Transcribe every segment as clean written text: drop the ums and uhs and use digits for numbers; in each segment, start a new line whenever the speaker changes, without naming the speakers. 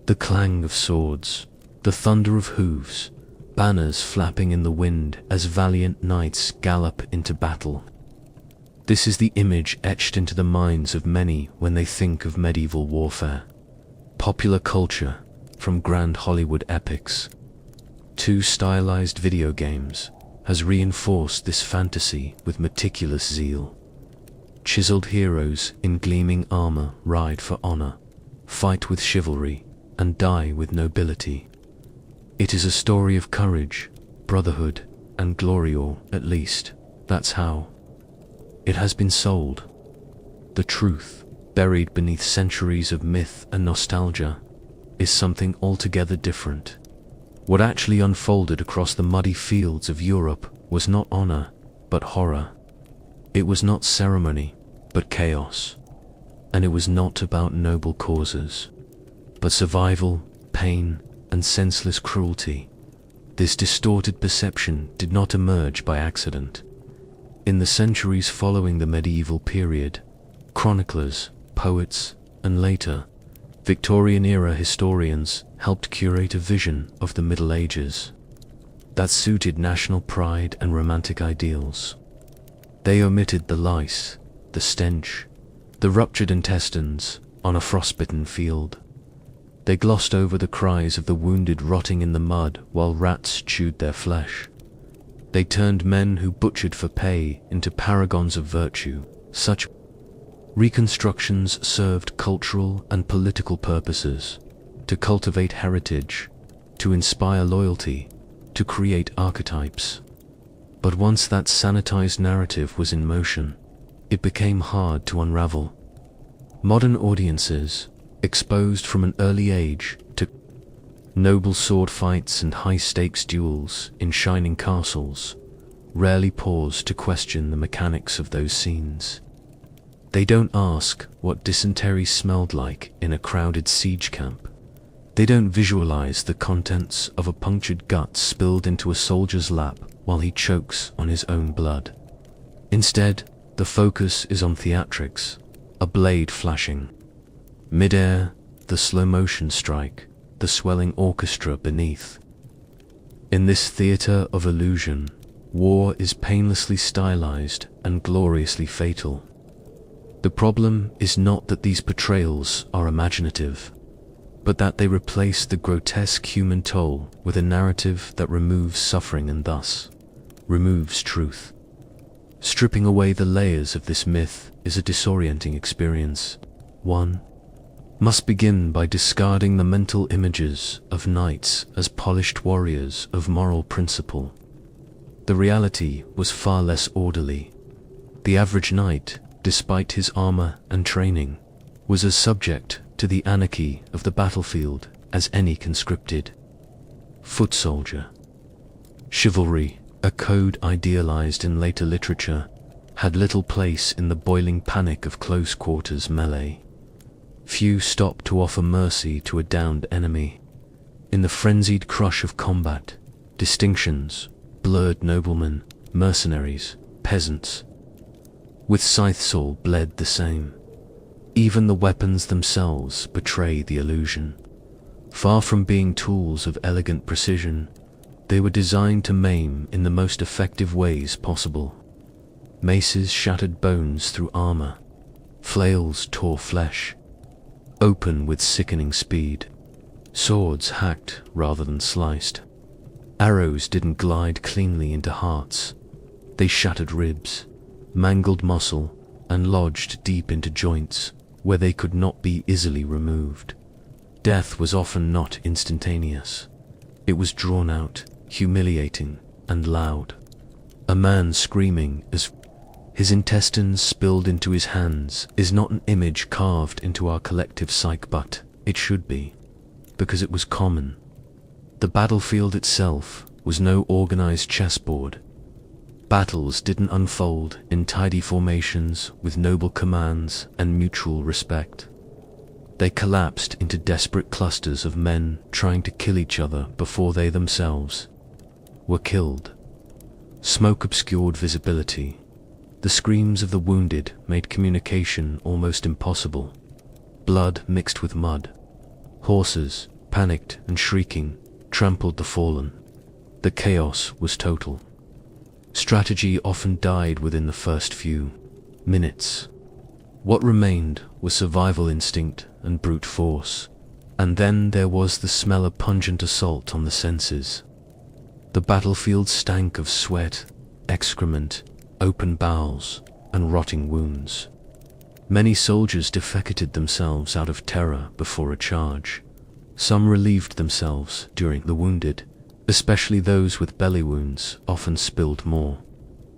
The clang of swords, the thunder of hooves, banners flapping in the wind as valiant knights gallop into battle. This is the image etched into the minds of many when they think of medieval warfare. Popular culture, from grand Hollywood epics to stylized video games, has reinforced this fantasy with meticulous zeal. Chiseled heroes in gleaming armor ride for honor, fight with chivalry, and die with nobility. It is a story of courage, brotherhood, and glory, or at least, that's how it has been sold. The truth, buried beneath centuries of myth and nostalgia, is something altogether different. What actually unfolded across the muddy fields of Europe was not honor, but horror. It was not ceremony, but chaos. And it was not about noble causes, but survival, pain, and senseless cruelty. This distorted perception did not emerge by accident. In the centuries following the medieval period, chroniclers, poets, and later, Victorian-era historians helped curate a vision of the Middle Ages that suited national pride and romantic ideals. They omitted the lice, the stench, the ruptured intestines on a frostbitten field. They glossed over the cries of the wounded rotting in the mud while rats chewed their flesh. They turned men who butchered for pay into paragons of virtue. Such reconstructions served cultural and political purposes, to cultivate heritage, to inspire loyalty, to create archetypes. But once that sanitized narrative was in motion, it became hard to unravel. Modern audiences, exposed from an early age to noble sword fights and high-stakes duels in shining castles, rarely pause to question the mechanics of those scenes. They don't ask what dysentery smelled like in a crowded siege camp. They don't visualize the contents of a punctured gut spilled into a soldier's lap while he chokes on his own blood. Instead, the focus is on theatrics, a blade flashing. Mid-air, the slow-motion strike, the swelling orchestra beneath. In this theater of illusion, war is painlessly stylized and gloriously fatal. The problem is not that these portrayals are imaginative, but that they replace the grotesque human toll with a narrative that removes suffering and thus removes truth. Stripping away the layers of this myth is a disorienting experience. One must begin by discarding the mental images of knights as polished warriors of moral principle. The reality was far less orderly. The average knight, despite his armor and training, was as subject to the anarchy of the battlefield as any conscripted foot soldier. Chivalry, a code idealized in later literature, had little place in the boiling panic of close-quarters melee. Few stopped to offer mercy to a downed enemy. In the frenzied crush of combat, distinctions blurred noblemen, mercenaries, peasants. With scythes all bled the same. Even the weapons themselves betray the illusion. Far from being tools of elegant precision, they were designed to maim in the most effective ways possible. Maces shattered bones through armor. Flails tore flesh, open with sickening speed. Swords hacked rather than sliced. Arrows didn't glide cleanly into hearts. They shattered ribs, mangled muscle, and lodged deep into joints where they could not be easily removed. Death was often not instantaneous. It was drawn out, humiliating, and loud. A man screaming as his intestines spilled into his hands is not an image carved into our collective psyche, but it should be, because it was common. The battlefield itself was no organized chessboard. Battles didn't unfold in tidy formations with noble commands and mutual respect. They collapsed into desperate clusters of men trying to kill each other before they themselves were killed. Smoke obscured visibility. The screams of the wounded made communication almost impossible. Blood mixed with mud. Horses, panicked and shrieking, trampled the fallen. The chaos was total. Strategy often died within the first few minutes. What remained was survival instinct and brute force. And then there was the smell of pungent assault on the senses. The battlefield stank of sweat, excrement, open bowels, and rotting wounds. Many soldiers defecated themselves out of terror before a charge. Some relieved themselves during the wounded, especially those with belly wounds often spilled more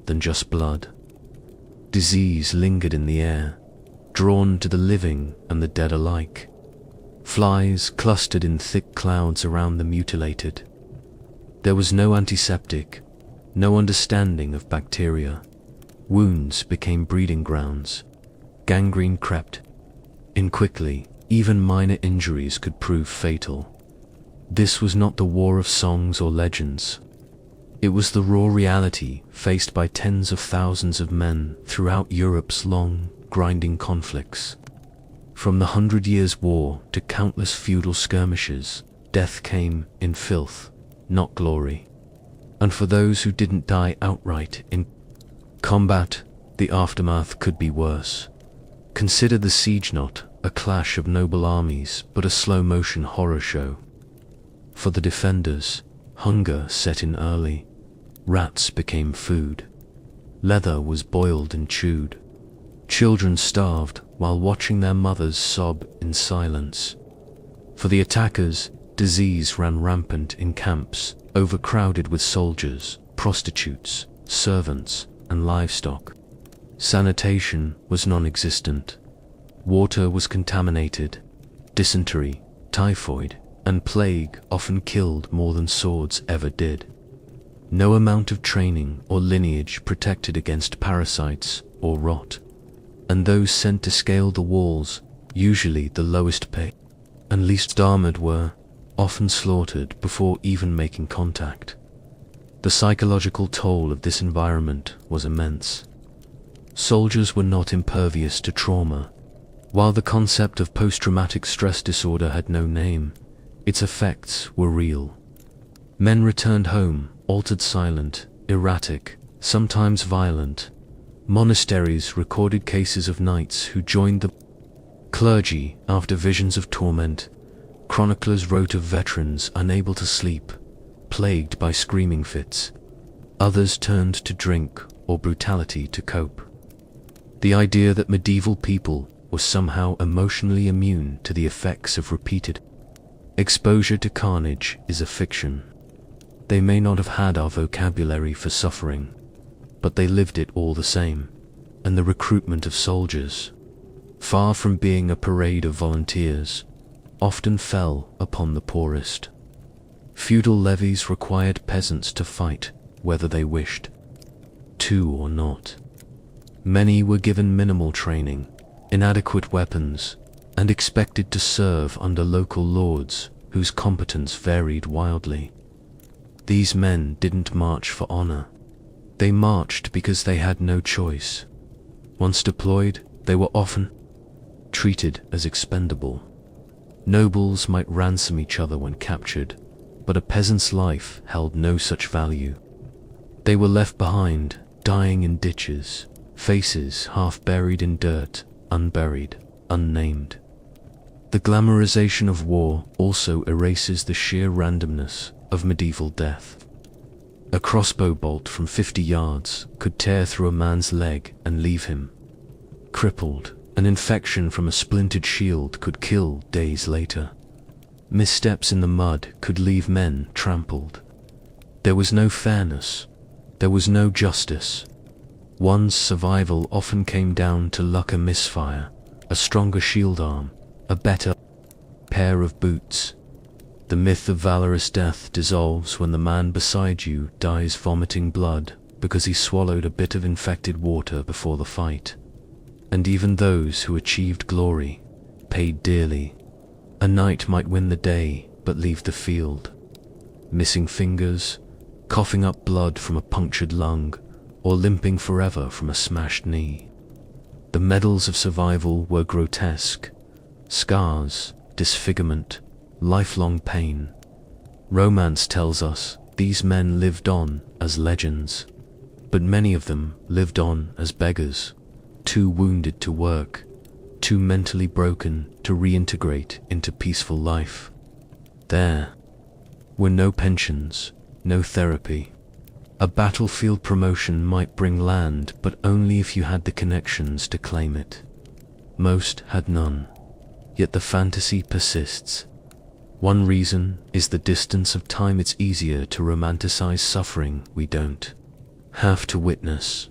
than just blood. Disease lingered in the air, drawn to the living and the dead alike. Flies clustered in thick clouds around the mutilated. There was no antiseptic, no understanding of bacteria. Wounds became breeding grounds. Gangrene crept in quickly. Even minor injuries could prove fatal. This was not the war of songs or legends. It was the raw reality faced by tens of thousands of men throughout Europe's long, grinding conflicts. From the 100 Years' War to countless feudal skirmishes, death came in filth, not glory. And for those who didn't die outright in combat, the aftermath could be worse. Consider the siege, not a clash of noble armies, but a slow-motion horror show. For the defenders, hunger set in early. Rats became food. Leather was boiled and chewed. Children starved while watching their mothers sob in silence. For the attackers, disease ran rampant in camps, overcrowded with soldiers, prostitutes, servants, and livestock. Sanitation was non-existent. Water was contaminated. Dysentery, typhoid, and plague often killed more than swords ever did. No amount of training or lineage protected against parasites or rot. And those sent to scale the walls, usually the lowest paid and least armored, were often slaughtered before even making contact. The psychological toll of this environment was immense. Soldiers were not impervious to trauma. While the concept of post-traumatic stress disorder had no name, its effects were real. Men returned home, altered, silent, erratic, sometimes violent. Monasteries recorded cases of knights who joined the clergy after visions of torment. Chroniclers wrote of veterans unable to sleep, plagued by screaming fits. Others turned to drink or brutality to cope. The idea that medieval people were somehow emotionally immune to the effects of repeated exposure to carnage is a fiction. They may not have had our vocabulary for suffering, but they lived it all the same. And the recruitment of soldiers, far from being a parade of volunteers, often fell upon the poorest. Feudal levies required peasants to fight whether they wished to or not. Many were given minimal training, inadequate weapons, and expected to serve under local lords whose competence varied wildly. These men didn't march for honor. They marched because they had no choice. Once deployed, they were often treated as expendable. Nobles might ransom each other when captured, but a peasant's life held no such value. They were left behind, dying in ditches, faces half buried in dirt, unburied, unnamed. The glamorization of war also erases the sheer randomness of medieval death. A crossbow bolt from 50 yards could tear through a man's leg and leave him crippled. An infection from a splintered shield could kill days later. Missteps in the mud could leave men trampled. There was no fairness. There was no justice. One's survival often came down to luck, a misfire, a stronger shield arm, a better pair of boots. The myth of valorous death dissolves when the man beside you dies vomiting blood because he swallowed a bit of infected water before the fight. And even those who achieved glory paid dearly. A knight might win the day but leave the field, missing fingers, coughing up blood from a punctured lung, or limping forever from a smashed knee. The medals of survival were grotesque: scars, disfigurement, lifelong pain. Romance tells us these men lived on as legends, but many of them lived on as beggars, too wounded to work, too mentally broken to reintegrate into peaceful life. There were no pensions, no therapy. A battlefield promotion might bring land, but only if you had the connections to claim it. Most had none, yet the fantasy persists. One reason is the distance of time. It's easier to romanticize suffering we don't have to witness.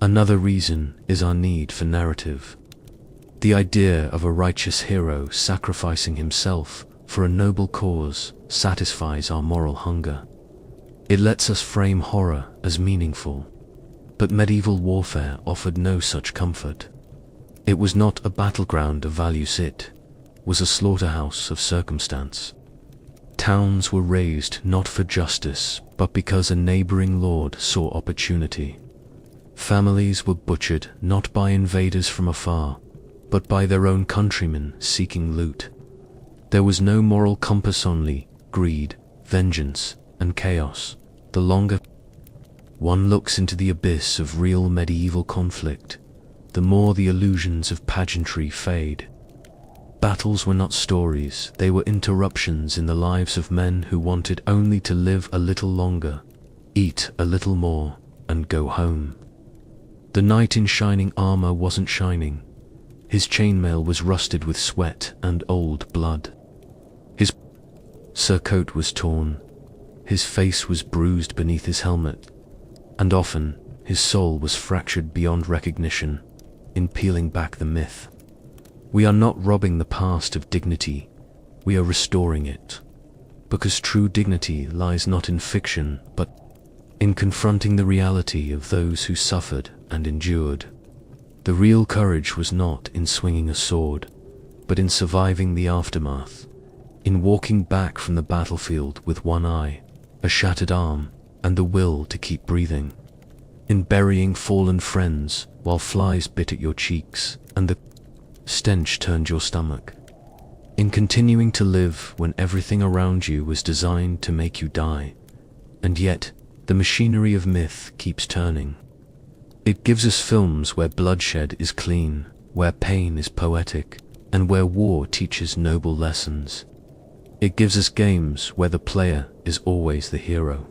Another reason is our need for narrative. The idea of a righteous hero sacrificing himself for a noble cause satisfies our moral hunger. It lets us frame horror as meaningful, but medieval warfare offered no such comfort. It was not a battleground of values, it was a slaughterhouse of circumstance. Towns were razed not for justice, but because a neighboring lord saw opportunity. Families were butchered not by invaders from afar, but by their own countrymen seeking loot. There was no moral compass, only greed, vengeance, and chaos. The longer one looks into the abyss of real medieval conflict, the more the illusions of pageantry fade. Battles were not stories, they were interruptions in the lives of men who wanted only to live a little longer, eat a little more, and go home. The knight in shining armor wasn't shining. His chainmail was rusted with sweat and old blood. His surcoat was torn. His face was bruised beneath his helmet, and often his soul was fractured beyond recognition in peeling back the myth. We are not robbing the past of dignity, we are restoring it, because true dignity lies not in fiction, but in confronting the reality of those who suffered and endured. The real courage was not in swinging a sword, but in surviving the aftermath, in walking back from the battlefield with one eye, a shattered arm, and the will to keep breathing, in burying fallen friends while flies bit at your cheeks and the stench turned your stomach, in continuing to live when everything around you was designed to make you die, and yet the machinery of myth keeps turning. It gives us films where bloodshed is clean, where pain is poetic, and where war teaches noble lessons. It gives us games where the player is always the hero.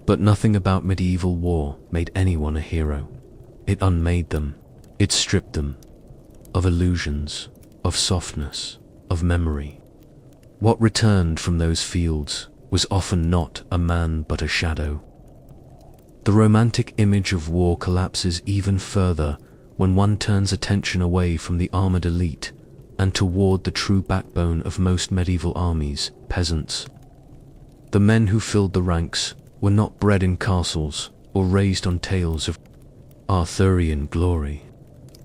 But nothing about medieval war made anyone a hero. It unmade them. It stripped them of illusions, of softness, of memory. What returned from those fields was often not a man but a shadow. The romantic image of war collapses even further when one turns attention away from the armored elite and toward the true backbone of most medieval armies, peasants. The men who filled the ranks were not bred in castles or raised on tales of Arthurian glory.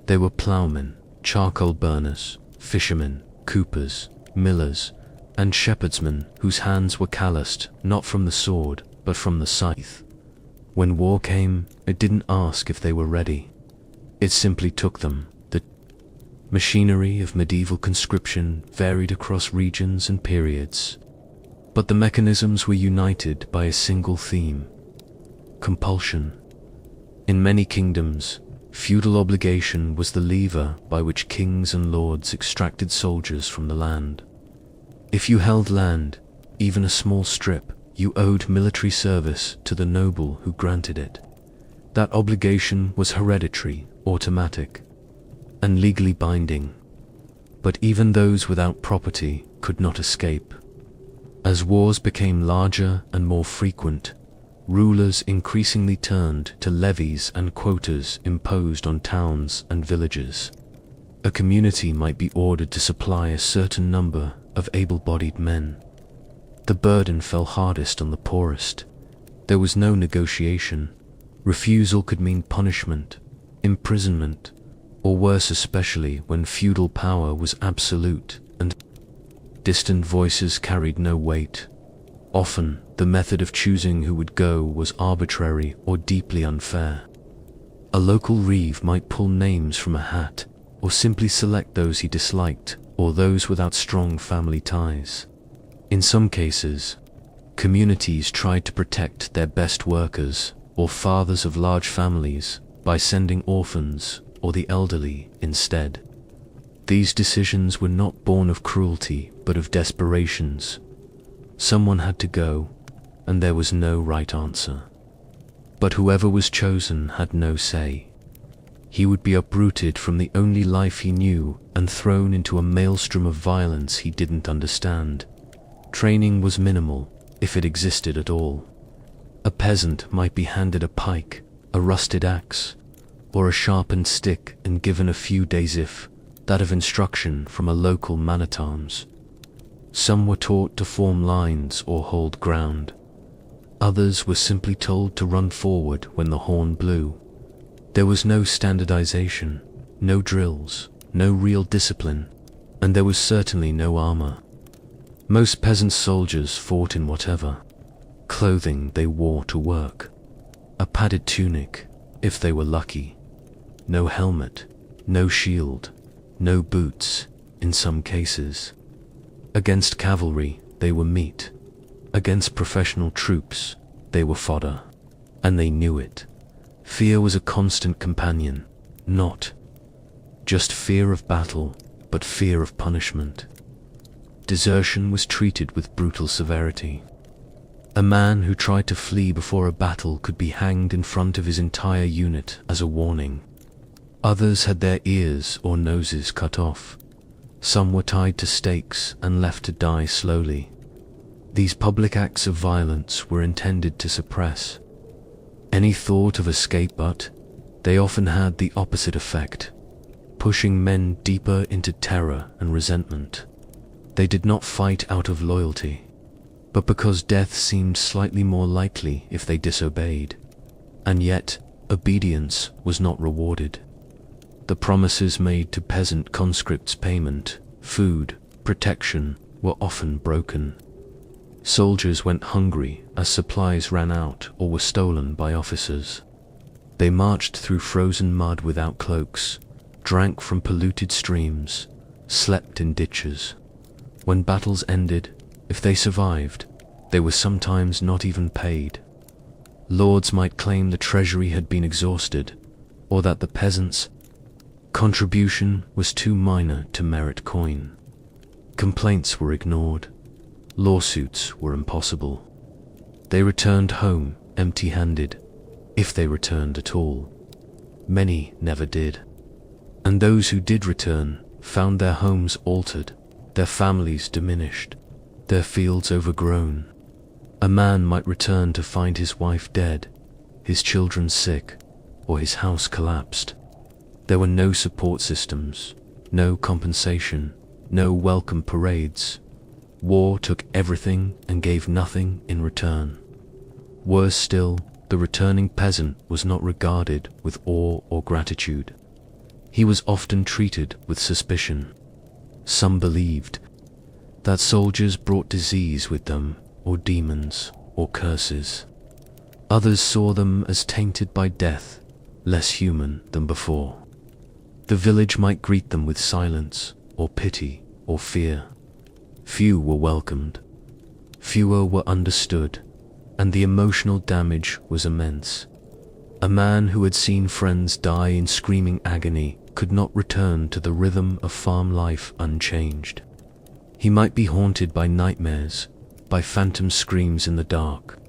They were ploughmen, charcoal burners, fishermen, coopers, millers, and shepherdsmen whose hands were calloused not from the sword but from the scythe. When war came, it didn't ask if they were ready. It simply took them. The machinery of medieval conscription varied across regions and periods, but the mechanisms were united by a single theme: compulsion. In many kingdoms, feudal obligation was the lever by which kings and lords extracted soldiers from the land. If you held land, even a small strip, you owed military service to the noble who granted it. That obligation was hereditary, automatic, and legally binding. But even those without property could not escape. As wars became larger and more frequent, rulers increasingly turned to levies and quotas imposed on towns and villages. A community might be ordered to supply a certain number of able-bodied men. The burden fell hardest on the poorest. There was no negotiation. Refusal could mean punishment, imprisonment, or worse, especially when feudal power was absolute and distant voices carried no weight. Often, the method of choosing who would go was arbitrary or deeply unfair. A local reeve might pull names from a hat, or simply select those he disliked, or those without strong family ties. In some cases, communities tried to protect their best workers or fathers of large families by sending orphans or the elderly instead. These decisions were not born of cruelty but of desperations. Someone had to go, and there was no right answer. But whoever was chosen had no say. He would be uprooted from the only life he knew and thrown into a maelstrom of violence he didn't understand. Training was minimal, if it existed at all. A peasant might be handed a pike, a rusted axe, or a sharpened stick and given a few days if that of instruction from a local man at arms. Some were taught to form lines or hold ground. Others were simply told to run forward when the horn blew. There was no standardization, no drills, no real discipline, and there was certainly no armor. Most peasant soldiers fought in whatever clothing they wore to work. A padded tunic, if they were lucky. No helmet, no shield, no boots, in some cases. Against cavalry, they were meat. Against professional troops, they were fodder. And they knew it. Fear was a constant companion, not just fear of battle, but fear of punishment. Desertion was treated with brutal severity. A man who tried to flee before a battle could be hanged in front of his entire unit as a warning. Others had their ears or noses cut off. Some were tied to stakes and left to die slowly. These public acts of violence were intended to suppress any thought of escape, but they often had the opposite effect, pushing men deeper into terror and resentment. They did not fight out of loyalty, but because death seemed slightly more likely if they disobeyed. And yet, obedience was not rewarded. The promises made to peasant conscripts payment, food, protection were often broken. Soldiers went hungry as supplies ran out or were stolen by officers. They marched through frozen mud without cloaks, drank from polluted streams, slept in ditches. When battles ended, if they survived, they were sometimes not even paid. Lords might claim the treasury had been exhausted, or that the peasants' contribution was too minor to merit coin. Complaints were ignored. Lawsuits were impossible. They returned home empty-handed, if they returned at all. Many never did. And those who did return found their homes altered, their families diminished, their fields overgrown. A man might return to find his wife dead, his children sick, or his house collapsed. There were no support systems, no compensation, no welcome parades. War took everything and gave nothing in return. Worse still, the returning peasant was not regarded with awe or gratitude. He was often treated with suspicion. Some believed that soldiers brought disease with them, or demons, or curses. Others saw them as tainted by death, less human than before. The village might greet them with silence, or pity, or fear. Few were welcomed, fewer were understood, and the emotional damage was immense. A man who had seen friends die in screaming agony could not return to the rhythm of farm life unchanged. He might be haunted by nightmares, by phantom screams in the dark.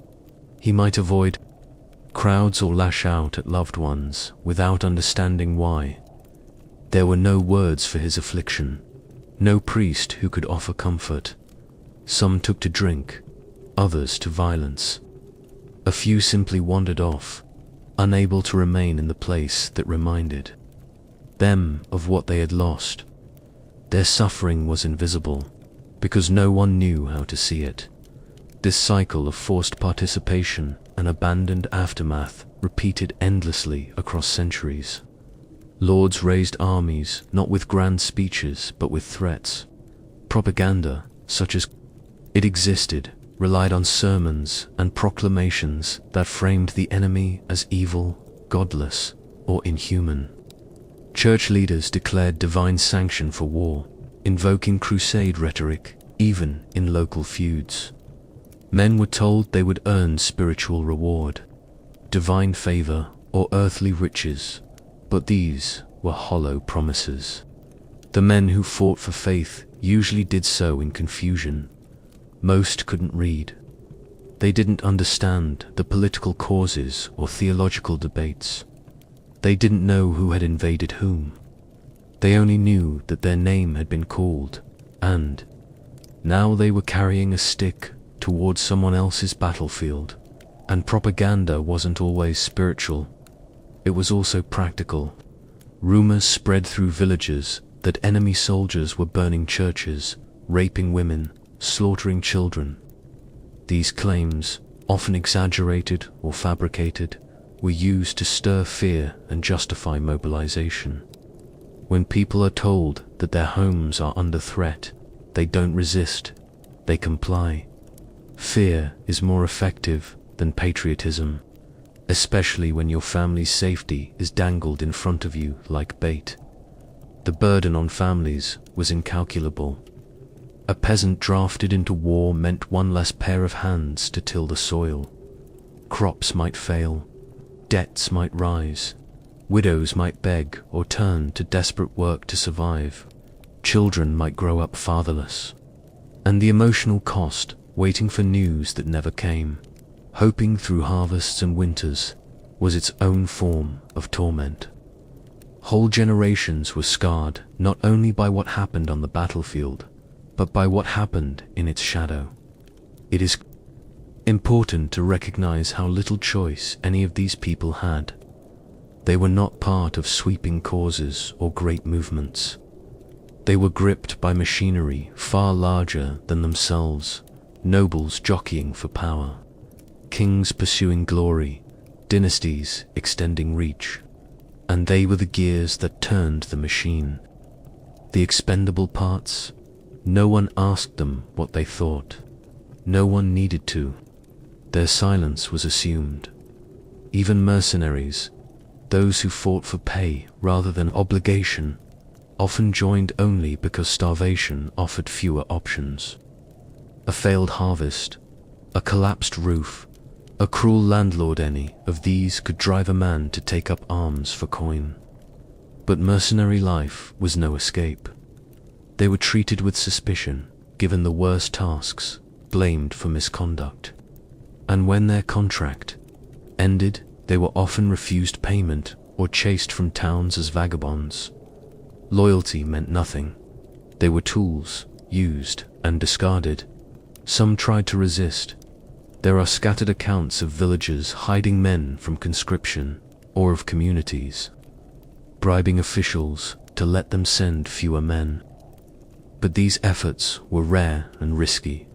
He might avoid crowds or lash out at loved ones without understanding why. There were no words for his affliction, no priest who could offer comfort. Some took to drink, others to violence. A few simply wandered off, unable to remain in the place that reminded them of what they had lost. Their suffering was invisible, because no one knew how to see it. This cycle of forced participation and abandoned aftermath repeated endlessly across centuries. Lords raised armies not with grand speeches but with threats. Propaganda, such as it existed, relied on sermons and proclamations that framed the enemy as evil, godless, or inhuman. Church leaders declared divine sanction for war, invoking crusade rhetoric even in local feuds. Men were told they would earn spiritual reward, divine favor, or earthly riches, but these were hollow promises. The men who fought for faith usually did so in confusion. Most couldn't read. They didn't understand the political causes or theological debates. They didn't know who had invaded whom. They only knew that their name had been called, and now they were carrying a stick towards someone else's battlefield. And propaganda wasn't always spiritual. It was also practical. Rumors spread through villages that enemy soldiers were burning churches, raping women, slaughtering children. These claims, often exaggerated or fabricated, were used to stir fear and justify mobilization. When people are told that their homes are under threat, they don't resist, they comply. Fear is more effective than patriotism, especially when your family's safety is dangled in front of you like bait. The burden on families was incalculable. A peasant drafted into war meant one less pair of hands to till the soil. Crops might fail, debts might rise, widows might beg or turn to desperate work to survive, children might grow up fatherless. And the emotional cost, waiting for news that never came, hoping through harvests and winters, was its own form of torment. Whole generations were scarred not only by what happened on the battlefield, but by what happened in its shadow. It is important to recognize how little choice any of these people had. They were not part of sweeping causes or great movements. They were gripped by machinery far larger than themselves, nobles jockeying for power, kings pursuing glory, dynasties extending reach, and they were the gears that turned the machine. The expendable parts, no one asked them what they thought. No one needed to. Their silence was assumed. Even mercenaries, those who fought for pay rather than obligation, often joined only because starvation offered fewer options. A failed harvest, a collapsed roof, a cruel landlord, any of these could drive a man to take up arms for coin. But mercenary life was no escape. They were treated with suspicion, given the worst tasks, blamed for misconduct. And when their contract ended, they were often refused payment or chased from towns as vagabonds. Loyalty meant nothing. They were tools, used and discarded. Some tried to resist. There are scattered accounts of villagers hiding men from conscription or of communities, bribing officials to let them send fewer men. But these efforts were rare and risky.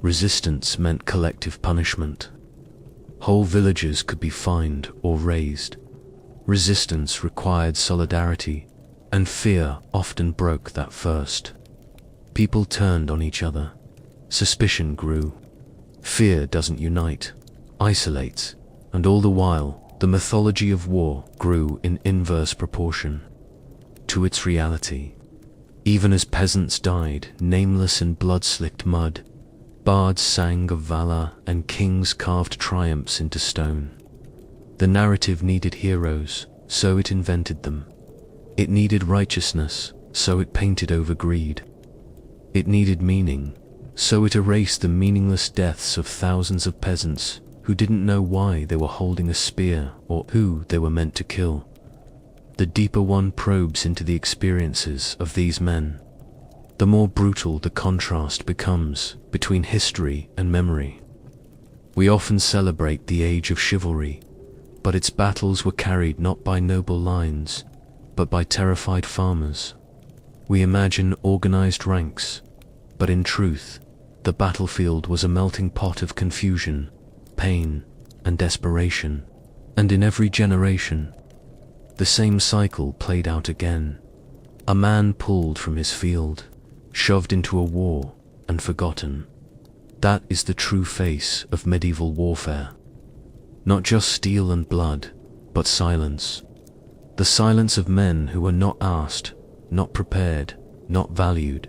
Resistance meant collective punishment. Whole villages could be fined or razed. Resistance required solidarity, and fear often broke that first. People turned on each other. Suspicion grew. Fear doesn't unite, isolates, and all the while, the mythology of war grew in inverse proportion to its reality. Even as peasants died, nameless in blood-slicked mud, bards sang of valor and kings carved triumphs into stone. The narrative needed heroes, so it invented them. It needed righteousness, so it painted over greed. It needed meaning, so it erased the meaningless deaths of thousands of peasants who didn't know why they were holding a spear or who they were meant to kill. The deeper one probes into the experiences of these men, the more brutal the contrast becomes between history and memory. We often celebrate the age of chivalry, but its battles were carried not by noble lines, but by terrified farmers. We imagine organized ranks, but in truth, the battlefield was a melting pot of confusion, pain, and desperation, and in every generation, the same cycle played out again. A man pulled from his field, shoved into a war, and forgotten. That is the true face of medieval warfare. Not just steel and blood, but silence. The silence of men who were not asked, not prepared, not valued.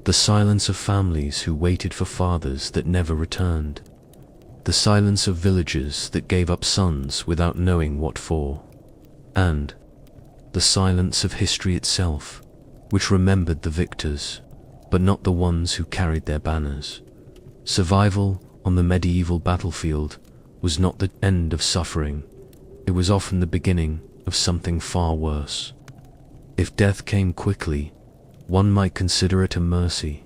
The silence of families who waited for fathers that never returned. The silence of villagers that gave up sons without knowing what for. And the silence of history itself, which remembered the victors, but not the ones who carried their banners. Survival on the medieval battlefield was not the end of suffering, it was often the beginning of something far worse. If death came quickly, one might consider it a mercy,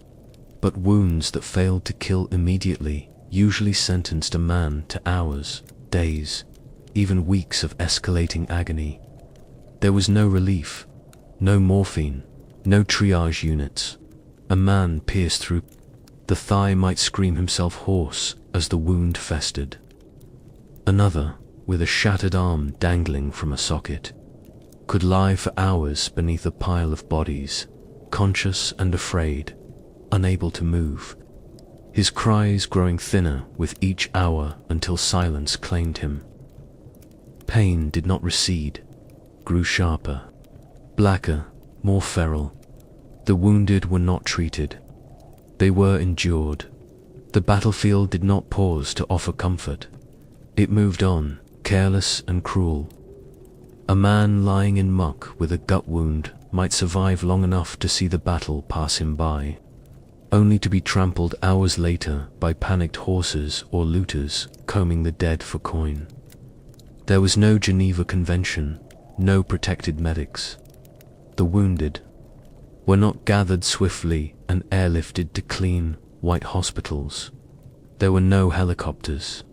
but wounds that failed to kill immediately usually sentenced a man to hours, days, even weeks of escalating agony. There was no relief, no morphine, no triage units. A man pierced through the thigh might scream himself hoarse as the wound festered. Another, with a shattered arm dangling from a socket, could lie for hours beneath a pile of bodies, conscious and afraid, unable to move, his cries growing thinner with each hour until silence claimed him. Pain did not recede, grew sharper, blacker, more feral. The wounded were not treated. They were endured. The battlefield did not pause to offer comfort. It moved on, careless and cruel. A man lying in muck with a gut wound might survive long enough to see the battle pass him by, only to be trampled hours later by panicked horses or looters combing the dead for coin. There was no Geneva Convention, no protected medics. The wounded were not gathered swiftly and airlifted to clean, white hospitals. There were no helicopters.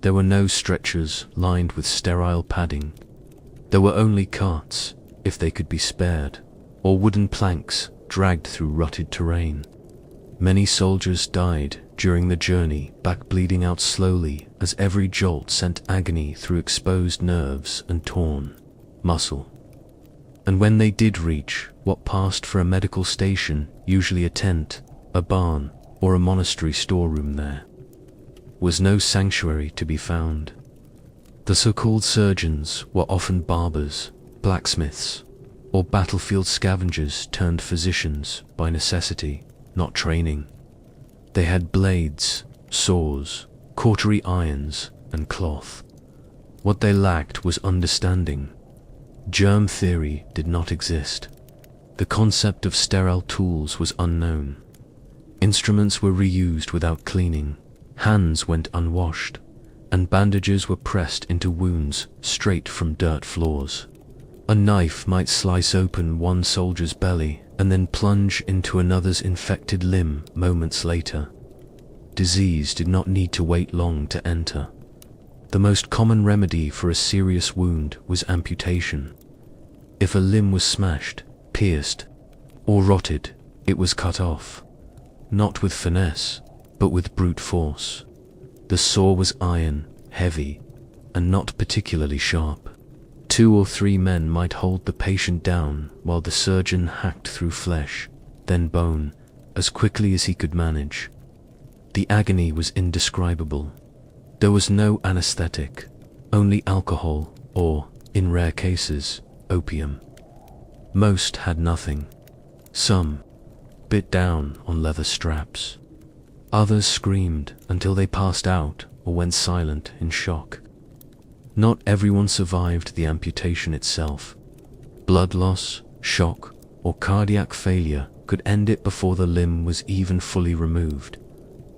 There were no stretchers lined with sterile padding. There were only carts, if they could be spared, or wooden planks dragged through rutted terrain. Many soldiers died during the journey, back bleeding out slowly as every jolt sent agony through exposed nerves and torn muscle. And when they did reach what passed for a medical station, usually a tent, a barn, or a monastery storeroom, there was no sanctuary to be found. The so-called surgeons were often barbers, blacksmiths, or battlefield scavengers turned physicians by necessity, not training. They had blades, saws, cautery irons, and cloth. What they lacked was understanding. Germ theory did not exist. The concept of sterile tools was unknown. Instruments were reused without cleaning, hands went unwashed, and bandages were pressed into wounds straight from dirt floors. A knife might slice open one soldier's belly and then plunge into another's infected limb moments later. Disease did not need to wait long to enter. The most common remedy for a serious wound was amputation. If a limb was smashed, pierced, or rotted, it was cut off. Not with finesse, but with brute force. The saw was iron, heavy, and not particularly sharp. 2 or 3 men might hold the patient down while the surgeon hacked through flesh, then bone, as quickly as he could manage. The agony was indescribable. There was no anesthetic, only alcohol or, in rare cases, opium. Most had nothing. Some bit down on leather straps. Others screamed until they passed out or went silent in shock. Not everyone survived the amputation itself. Blood loss, shock, or cardiac failure could end it before the limb was even fully removed.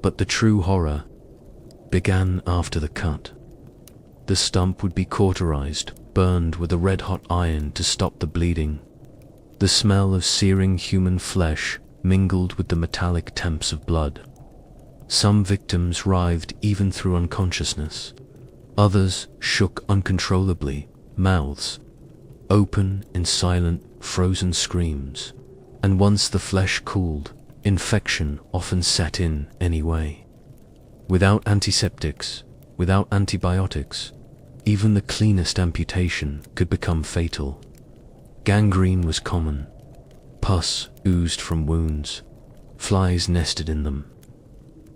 But the true horror began after the cut. The stump would be cauterized, burned with a red-hot iron to stop the bleeding. The smell of searing human flesh mingled with the metallic temps of blood. Some victims writhed even through unconsciousness. Others shook uncontrollably, mouths open in silent, frozen screams. And once the flesh cooled, infection often set in anyway. Without antiseptics, without antibiotics, even the cleanest amputation could become fatal. Gangrene was common. Pus oozed from wounds. Flies nested in them.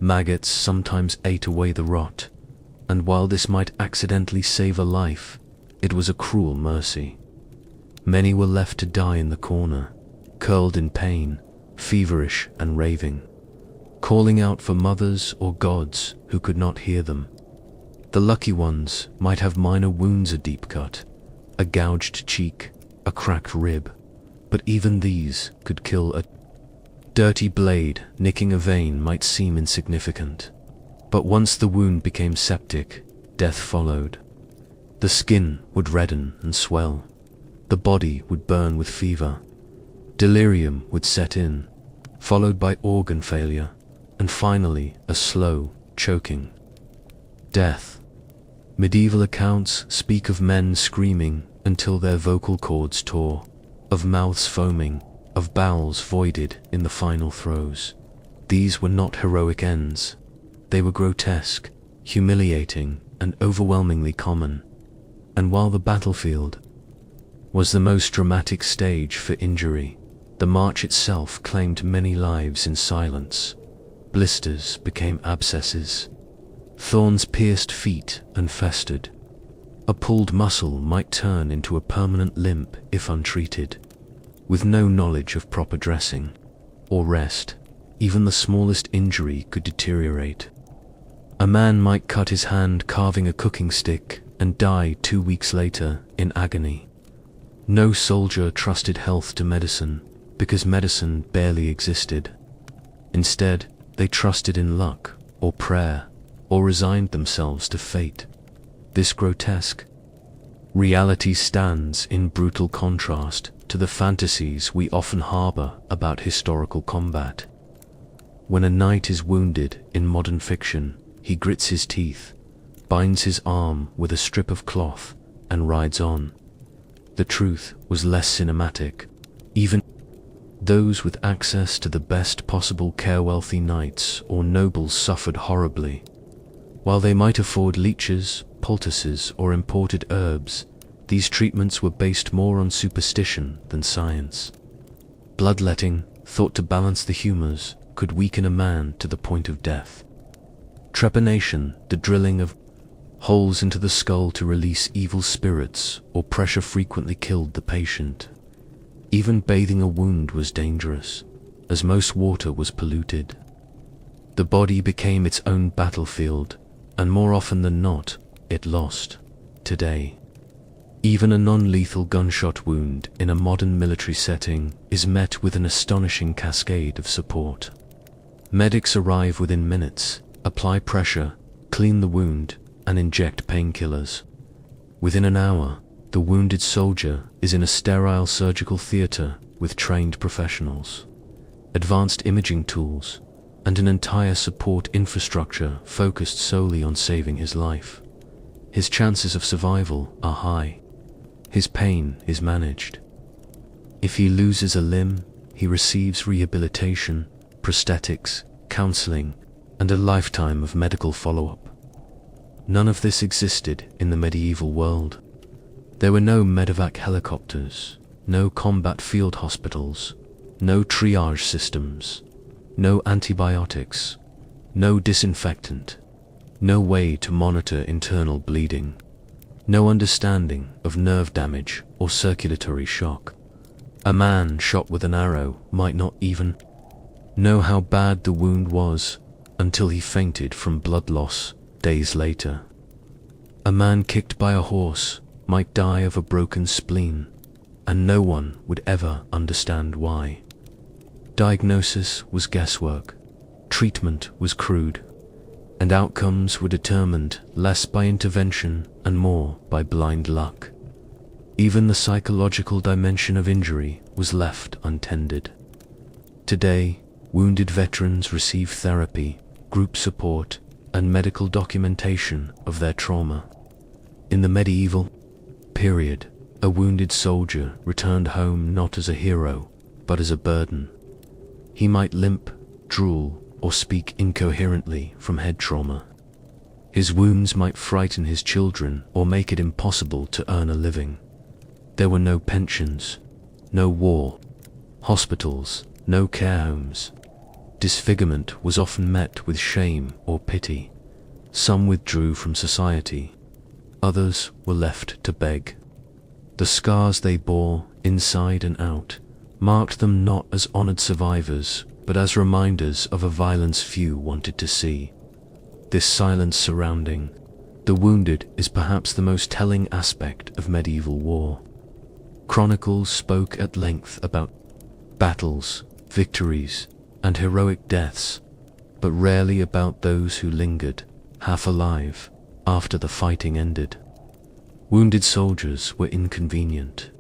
Maggots sometimes ate away the rot, and while this might accidentally save a life, it was a cruel mercy. Many were left to die in the corner, curled in pain, feverish and raving, calling out for mothers or gods who could not hear them. The lucky ones might have minor wounds, a deep cut, a gouged cheek, a cracked rib, but even these could kill. A dirty blade nicking a vein might seem insignificant, but once the wound became septic, death followed. The skin would redden and swell, the body would burn with fever, delirium would set in, followed by organ failure, and finally a slow, choking death. Medieval accounts speak of men screaming until their vocal cords tore, of mouths foaming, of bowels voided in the final throes. These were not heroic ends. They were grotesque, humiliating, and overwhelmingly common. And while the battlefield was the most dramatic stage for injury, the march itself claimed many lives in silence. Blisters became abscesses. Thorns pierced feet and festered. A pulled muscle might turn into a permanent limp if untreated. With no knowledge of proper dressing or rest, even the smallest injury could deteriorate. A man might cut his hand carving a cooking stick and die 2 weeks later in agony. No soldier trusted health to medicine because medicine barely existed. Instead, they trusted in luck or prayer or resigned themselves to fate. This grotesque reality stands in brutal contrast to the fantasies we often harbor about historical combat. When a knight is wounded in modern fiction, he grits his teeth, binds his arm with a strip of cloth, and rides on. The truth was less cinematic. Even those with access to the best possible care, wealthy knights or nobles, suffered horribly. While they might afford leeches, poultices, or imported herbs, these treatments were based more on superstition than science. Bloodletting, thought to balance the humors, could weaken a man to the point of death. Trepanation, the drilling of holes into the skull to release evil spirits or pressure, frequently killed the patient. Even bathing a wound was dangerous, as most water was polluted. The body became its own battlefield, and more often than not, it lost. Today, even a non-lethal gunshot wound in a modern military setting is met with an astonishing cascade of support. Medics arrive within minutes, apply pressure, clean the wound, and inject painkillers. Within an hour, the wounded soldier is in a sterile surgical theater with trained professionals, advanced imaging tools, and an entire support infrastructure focused solely on saving his life. His chances of survival are high. His pain is managed. If he loses a limb, he receives rehabilitation, prosthetics, counseling, and a lifetime of medical follow-up. None of this existed in the medieval world. There were no medevac helicopters, no combat field hospitals, no triage systems, no antibiotics, no disinfectant, no way to monitor internal bleeding, no understanding of nerve damage or circulatory shock. A man shot with an arrow might not even know how bad the wound was until he fainted from blood loss days later. A man kicked by a horse might die of a broken spleen, and no one would ever understand why. Diagnosis was guesswork, treatment was crude, and outcomes were determined less by intervention and more by blind luck. Even the psychological dimension of injury was left untended. Today, wounded veterans receive therapy, group support, and medical documentation of their trauma. In the medieval period, a wounded soldier returned home not as a hero, but as a burden. He might limp, drool, or speak incoherently from head trauma. His wounds might frighten his children or make it impossible to earn a living. There were no pensions, no war, hospitals, no care homes. Disfigurement was often met with shame or pity. Some withdrew from society. Others were left to beg. The scars they bore, inside and out, marked them not as honored survivors, but as reminders of a violence few wanted to see. This silence surrounding the wounded is perhaps the most telling aspect of medieval war. Chronicles spoke at length about battles, victories, and heroic deaths, but rarely about those who lingered, half alive, after the fighting ended. Wounded soldiers were inconvenient.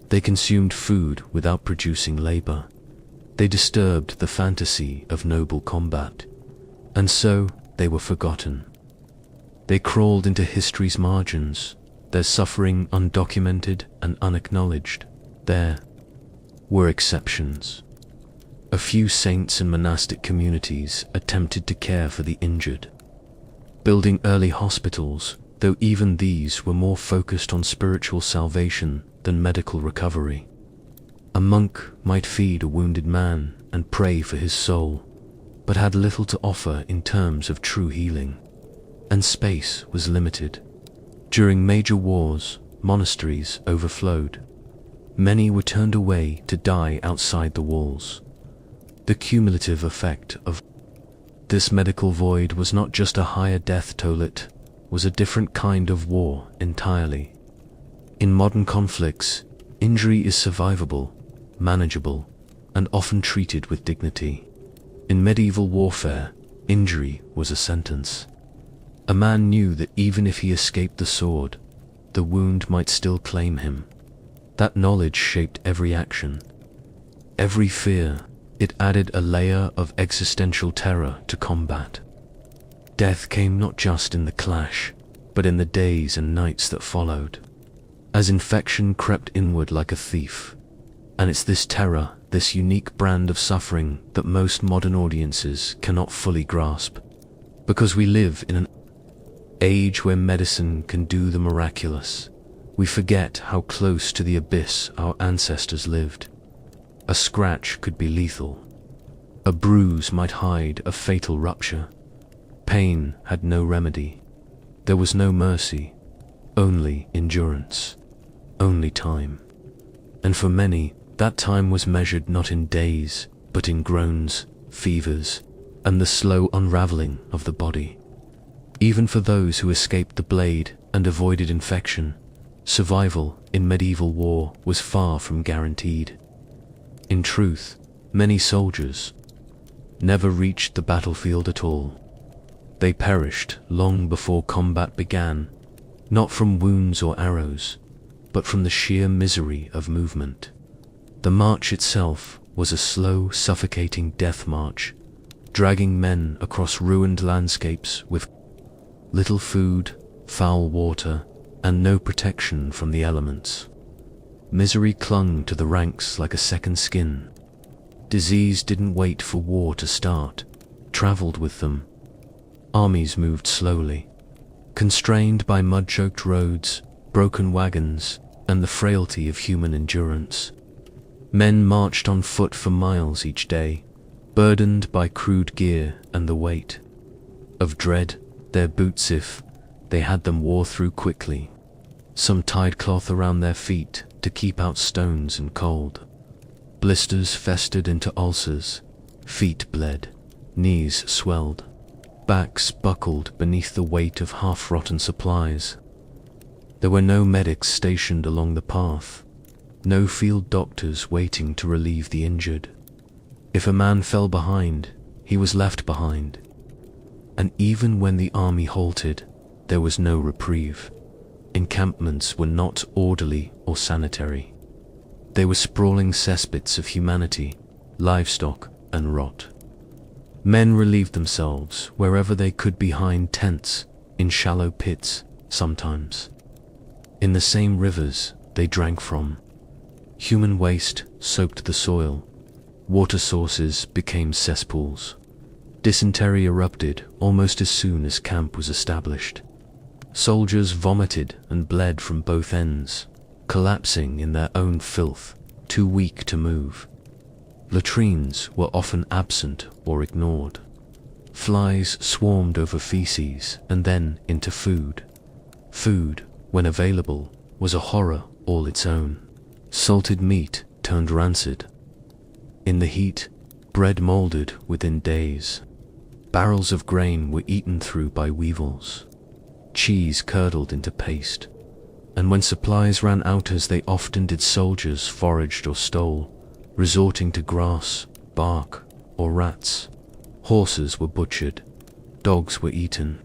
They consumed food without producing labor. They disturbed the fantasy of noble combat, and so they were forgotten. They crawled into history's margins, their suffering undocumented and unacknowledged. There were exceptions. A few saints and monastic communities attempted to care for the injured, building early hospitals, though even these were more focused on spiritual salvation than medical recovery. A monk might feed a wounded man and pray for his soul, but had little to offer in terms of true healing, and space was limited. During major wars, monasteries overflowed. Many were turned away to die outside the walls. The cumulative effect of this medical void was not just a higher death toll, it was a different kind of war entirely. In modern conflicts, injury is survivable, manageable, and often treated with dignity. In medieval warfare, injury was a sentence. A man knew that even if he escaped the sword, the wound might still claim him. That knowledge shaped every action, every fear. It added a layer of existential terror to combat. Death came not just in the clash, but in the days and nights that followed, as infection crept inward like a thief. And it's this terror, this unique brand of suffering, that most modern audiences cannot fully grasp. Because we live in an age where medicine can do the miraculous, we forget how close to the abyss our ancestors lived. A scratch could be lethal. A bruise might hide a fatal rupture. Pain had no remedy. There was no mercy, only endurance, only time. And for many, that time was measured not in days, but in groans, fevers, and the slow unraveling of the body. Even for those who escaped the blade and avoided infection, survival in medieval war was far from guaranteed. In truth, many soldiers never reached the battlefield at all. They perished long before combat began, not from wounds or arrows, but from the sheer misery of movement. The march itself was a slow, suffocating death march, dragging men across ruined landscapes with little food, foul water, and no protection from the elements. Misery clung to the ranks like a second skin. Disease didn't wait for war to start, traveled with them. Armies moved slowly, constrained by mud-choked roads, broken wagons, and the frailty of human endurance. Men marched on foot for miles each day, burdened by crude gear and the weight of dread their boots if they had them wore through quickly. Some tied cloth around their feet to keep out stones and cold. Blisters festered into ulcers, feet bled, knees swelled, backs buckled beneath the weight of half-rotten supplies. There were no medics stationed along the path, no field doctors waiting to relieve the injured. If a man fell behind, he was left behind. And even when the army halted, there was no reprieve. Encampments were not orderly or sanitary. They were sprawling cesspits of humanity, livestock, and rot. Men relieved themselves wherever they could behind tents, in shallow pits, sometimes. In the same rivers they drank from. Human waste soaked the soil. Water sources became cesspools. Dysentery erupted almost as soon as camp was established. Soldiers vomited and bled from both ends, collapsing in their own filth, too weak to move. Latrines were often absent or ignored. Flies swarmed over feces and then into food. Food, when available, was a horror all its own. Salted meat turned rancid, In the heat, bread molded within days. Barrels of grain were eaten through by weevils. Cheese curdled into paste. And when supplies ran out, as they often did, soldiers foraged or stole, resorting to grass, bark, or rats. Horses were butchered. Dogs were eaten.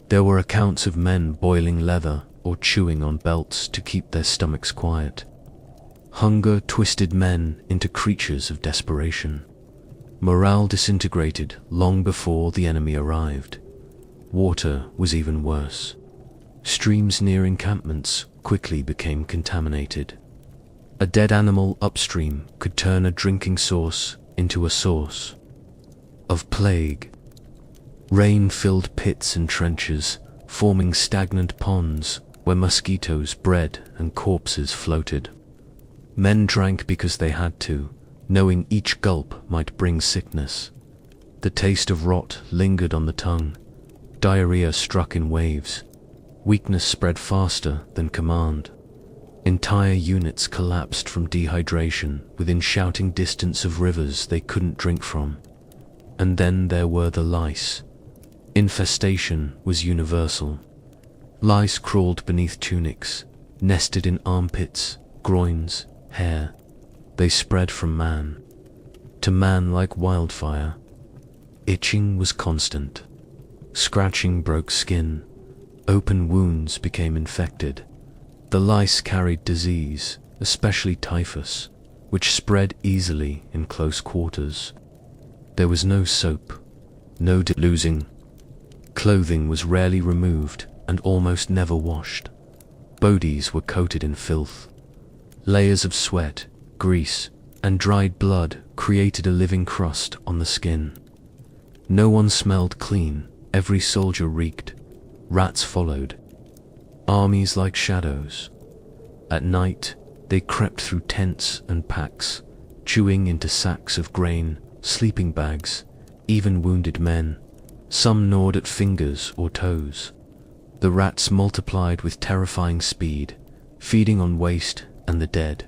There were accounts of men boiling leather or chewing on belts to keep their stomachs quiet. Hunger twisted men into creatures of desperation. Morale disintegrated long before the enemy arrived. Water was even worse. Streams near encampments quickly became contaminated. A dead animal upstream could turn a drinking source into a source of plague. Rain filled pits and trenches, forming stagnant ponds where mosquitoes bred and corpses floated. Men drank because they had to, knowing each gulp might bring sickness. The taste of rot lingered on the tongue. Diarrhea struck in waves. Weakness spread faster than command. Entire units collapsed from dehydration within shouting distance of rivers they couldn't drink from. And then there were the lice. Infestation was universal. Lice crawled beneath tunics, nested in armpits, groins, hair. They spread from man to man like wildfire. Itching was constant. Scratching broke skin. Open wounds became infected. The lice carried disease, especially typhus, which spread easily in close quarters. There was no soap, no losing. Clothing was rarely removed and almost never washed. Bodies were coated in filth. Layers of sweat, grease, and dried blood created a living crust on the skin. No one smelled clean. Every soldier reeked. Rats followed. Armies like shadows. At night, they crept through tents and packs, chewing into sacks of grain, sleeping bags, even wounded men. Some gnawed at fingers or toes. The rats multiplied with terrifying speed, feeding on waste and the dead.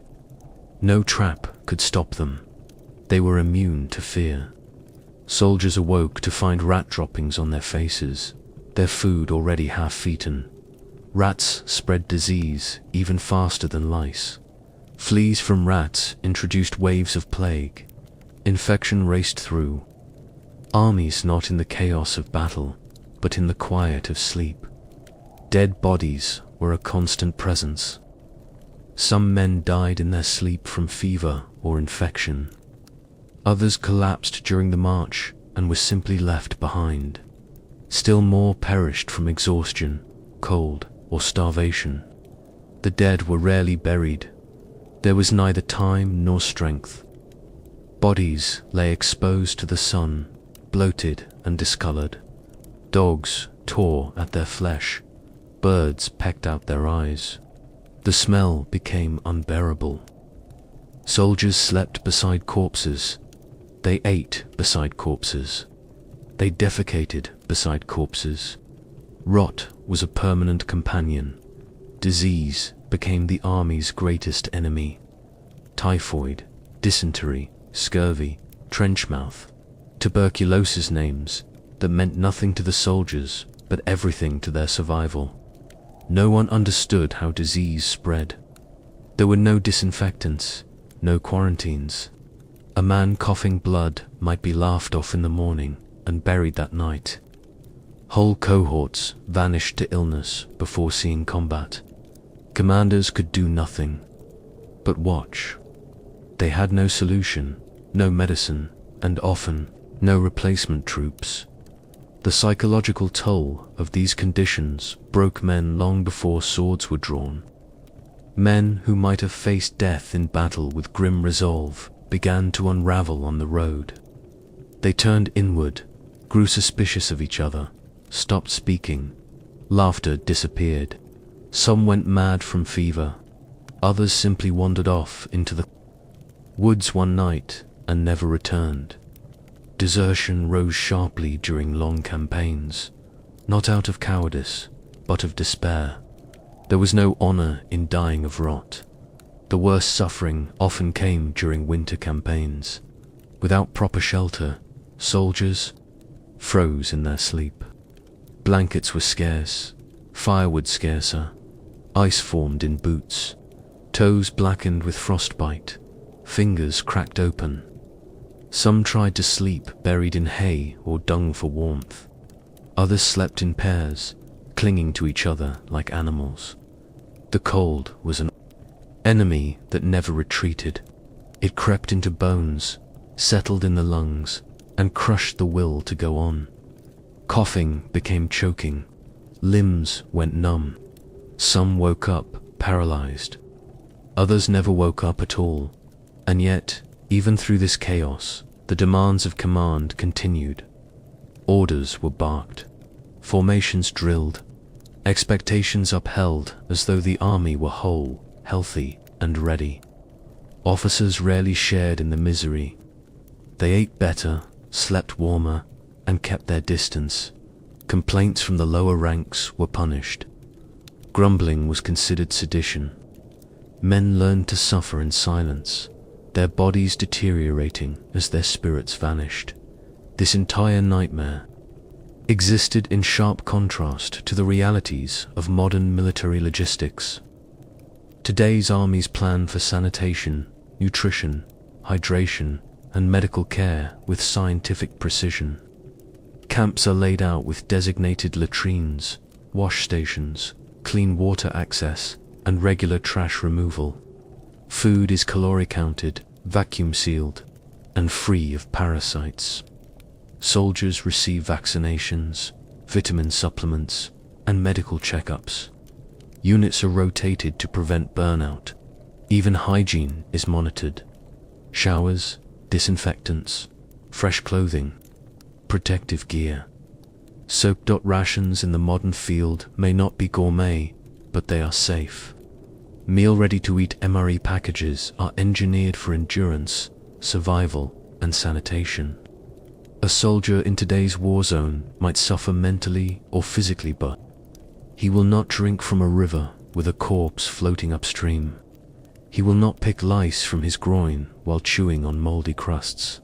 No trap could stop them. They were immune to fear. Soldiers awoke to find rat droppings on their faces, their food already half-eaten. Rats spread disease even faster than lice. Fleas from rats introduced waves of plague. Infection raced through. Armies not in the chaos of battle, but in the quiet of sleep. Dead bodies were a constant presence. Some men died in their sleep from fever or infection. Others collapsed during the march and were simply left behind. Still more perished from exhaustion, cold, or starvation. The dead were rarely buried. There was neither time nor strength. Bodies lay exposed to the sun, bloated and discolored. Dogs tore at their flesh. Birds pecked out their eyes. The smell became unbearable. Soldiers slept beside corpses. They ate beside corpses. They defecated beside corpses. Rot was a permanent companion. Disease became the army's greatest enemy. Typhoid, dysentery, scurvy, trenchmouth, tuberculosis, names that meant nothing to the soldiers but everything to their survival. No one understood how disease spread. There were no disinfectants, no quarantines. A man coughing blood might be laughed off in the morning and buried that night. Whole cohorts vanished to illness before seeing combat. Commanders could do nothing but watch. They had no solution, no medicine, and often no replacement troops. The psychological toll of these conditions broke men long before swords were drawn. Men who might have faced death in battle with grim resolve began to unravel on the road. They turned inward, grew suspicious of each other, stopped speaking. Laughter disappeared. Some went mad from fever. Others simply wandered off into the woods one night and never returned. Desertion rose sharply during long campaigns, not out of cowardice, but of despair. There was no honor in dying of rot. The worst suffering often came during winter campaigns. Without proper shelter, soldiers froze in their sleep. Blankets were scarce, firewood scarcer, ice formed in boots, toes blackened with frostbite, fingers cracked open. Some tried to sleep buried in hay or dung for warmth. Others slept in pairs, clinging to each other like animals. The cold was an enemy that never retreated. It crept into bones, settled in the lungs, and crushed the will to go on. Coughing became choking. Limbs went numb. Some woke up paralyzed. Others never woke up at all. And yet, even through this chaos, the demands of command continued. Orders were barked, formations drilled, expectations upheld as though the army were whole, healthy, and ready. Officers rarely shared in the misery. They ate better, slept warmer, and kept their distance. Complaints from the lower ranks were punished. Grumbling was considered sedition. Men learned to suffer in silence, their bodies deteriorating as their spirits vanished. This entire nightmare existed in sharp contrast to the realities of modern military logistics. Today's armies plan for sanitation, nutrition, hydration, and medical care with scientific precision. Camps are laid out with designated latrines, wash stations, clean water access, and regular trash removal. Food is calorie counted, vacuum sealed, and free of parasites. Soldiers receive vaccinations, vitamin supplements, and medical checkups. Units are rotated to prevent burnout. Even hygiene is monitored. Showers, disinfectants, fresh clothing, protective gear. Soaked rations in the modern field may not be gourmet, but they are safe. Meal ready-to-eat MRE packages are engineered for endurance, survival, and sanitation. A soldier in today's war zone might suffer mentally or physically, but he will not drink from a river with a corpse floating upstream. He will not pick lice from his groin while chewing on moldy crusts.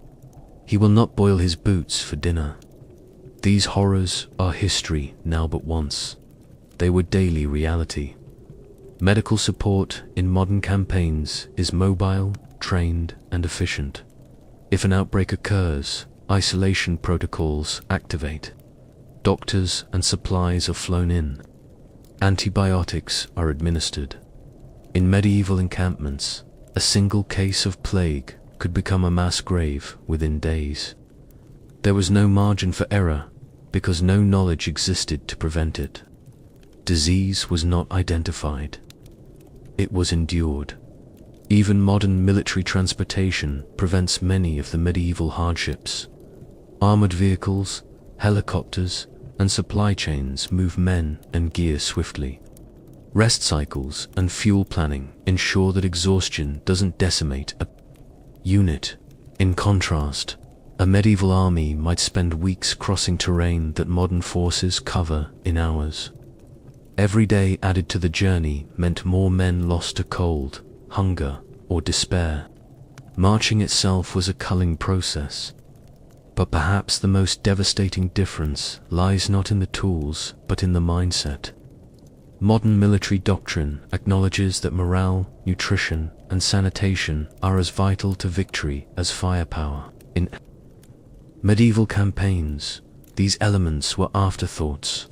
He will not boil his boots for dinner. These horrors are history now but once. They were daily reality. Medical support in modern campaigns is mobile, trained, and efficient. If an outbreak occurs, isolation protocols activate. Doctors and supplies are flown in. Antibiotics are administered. In medieval encampments, a single case of plague could become a mass grave within days. There was no margin for error because no knowledge existed to prevent it. Disease was not identified. It was endured. Even modern military transportation prevents many of the medieval hardships. Armored vehicles, helicopters, and supply chains move men and gear swiftly. Rest cycles and fuel planning ensure that exhaustion doesn't decimate a unit. In contrast, a medieval army might spend weeks crossing terrain that modern forces cover in hours. Every day added to the journey meant more men lost to cold, hunger, or despair. Marching itself was a culling process. But perhaps the most devastating difference lies not in the tools, but in the mindset. Modern military doctrine acknowledges that morale, nutrition, and sanitation are as vital to victory as firepower. In medieval campaigns, these elements were afterthoughts.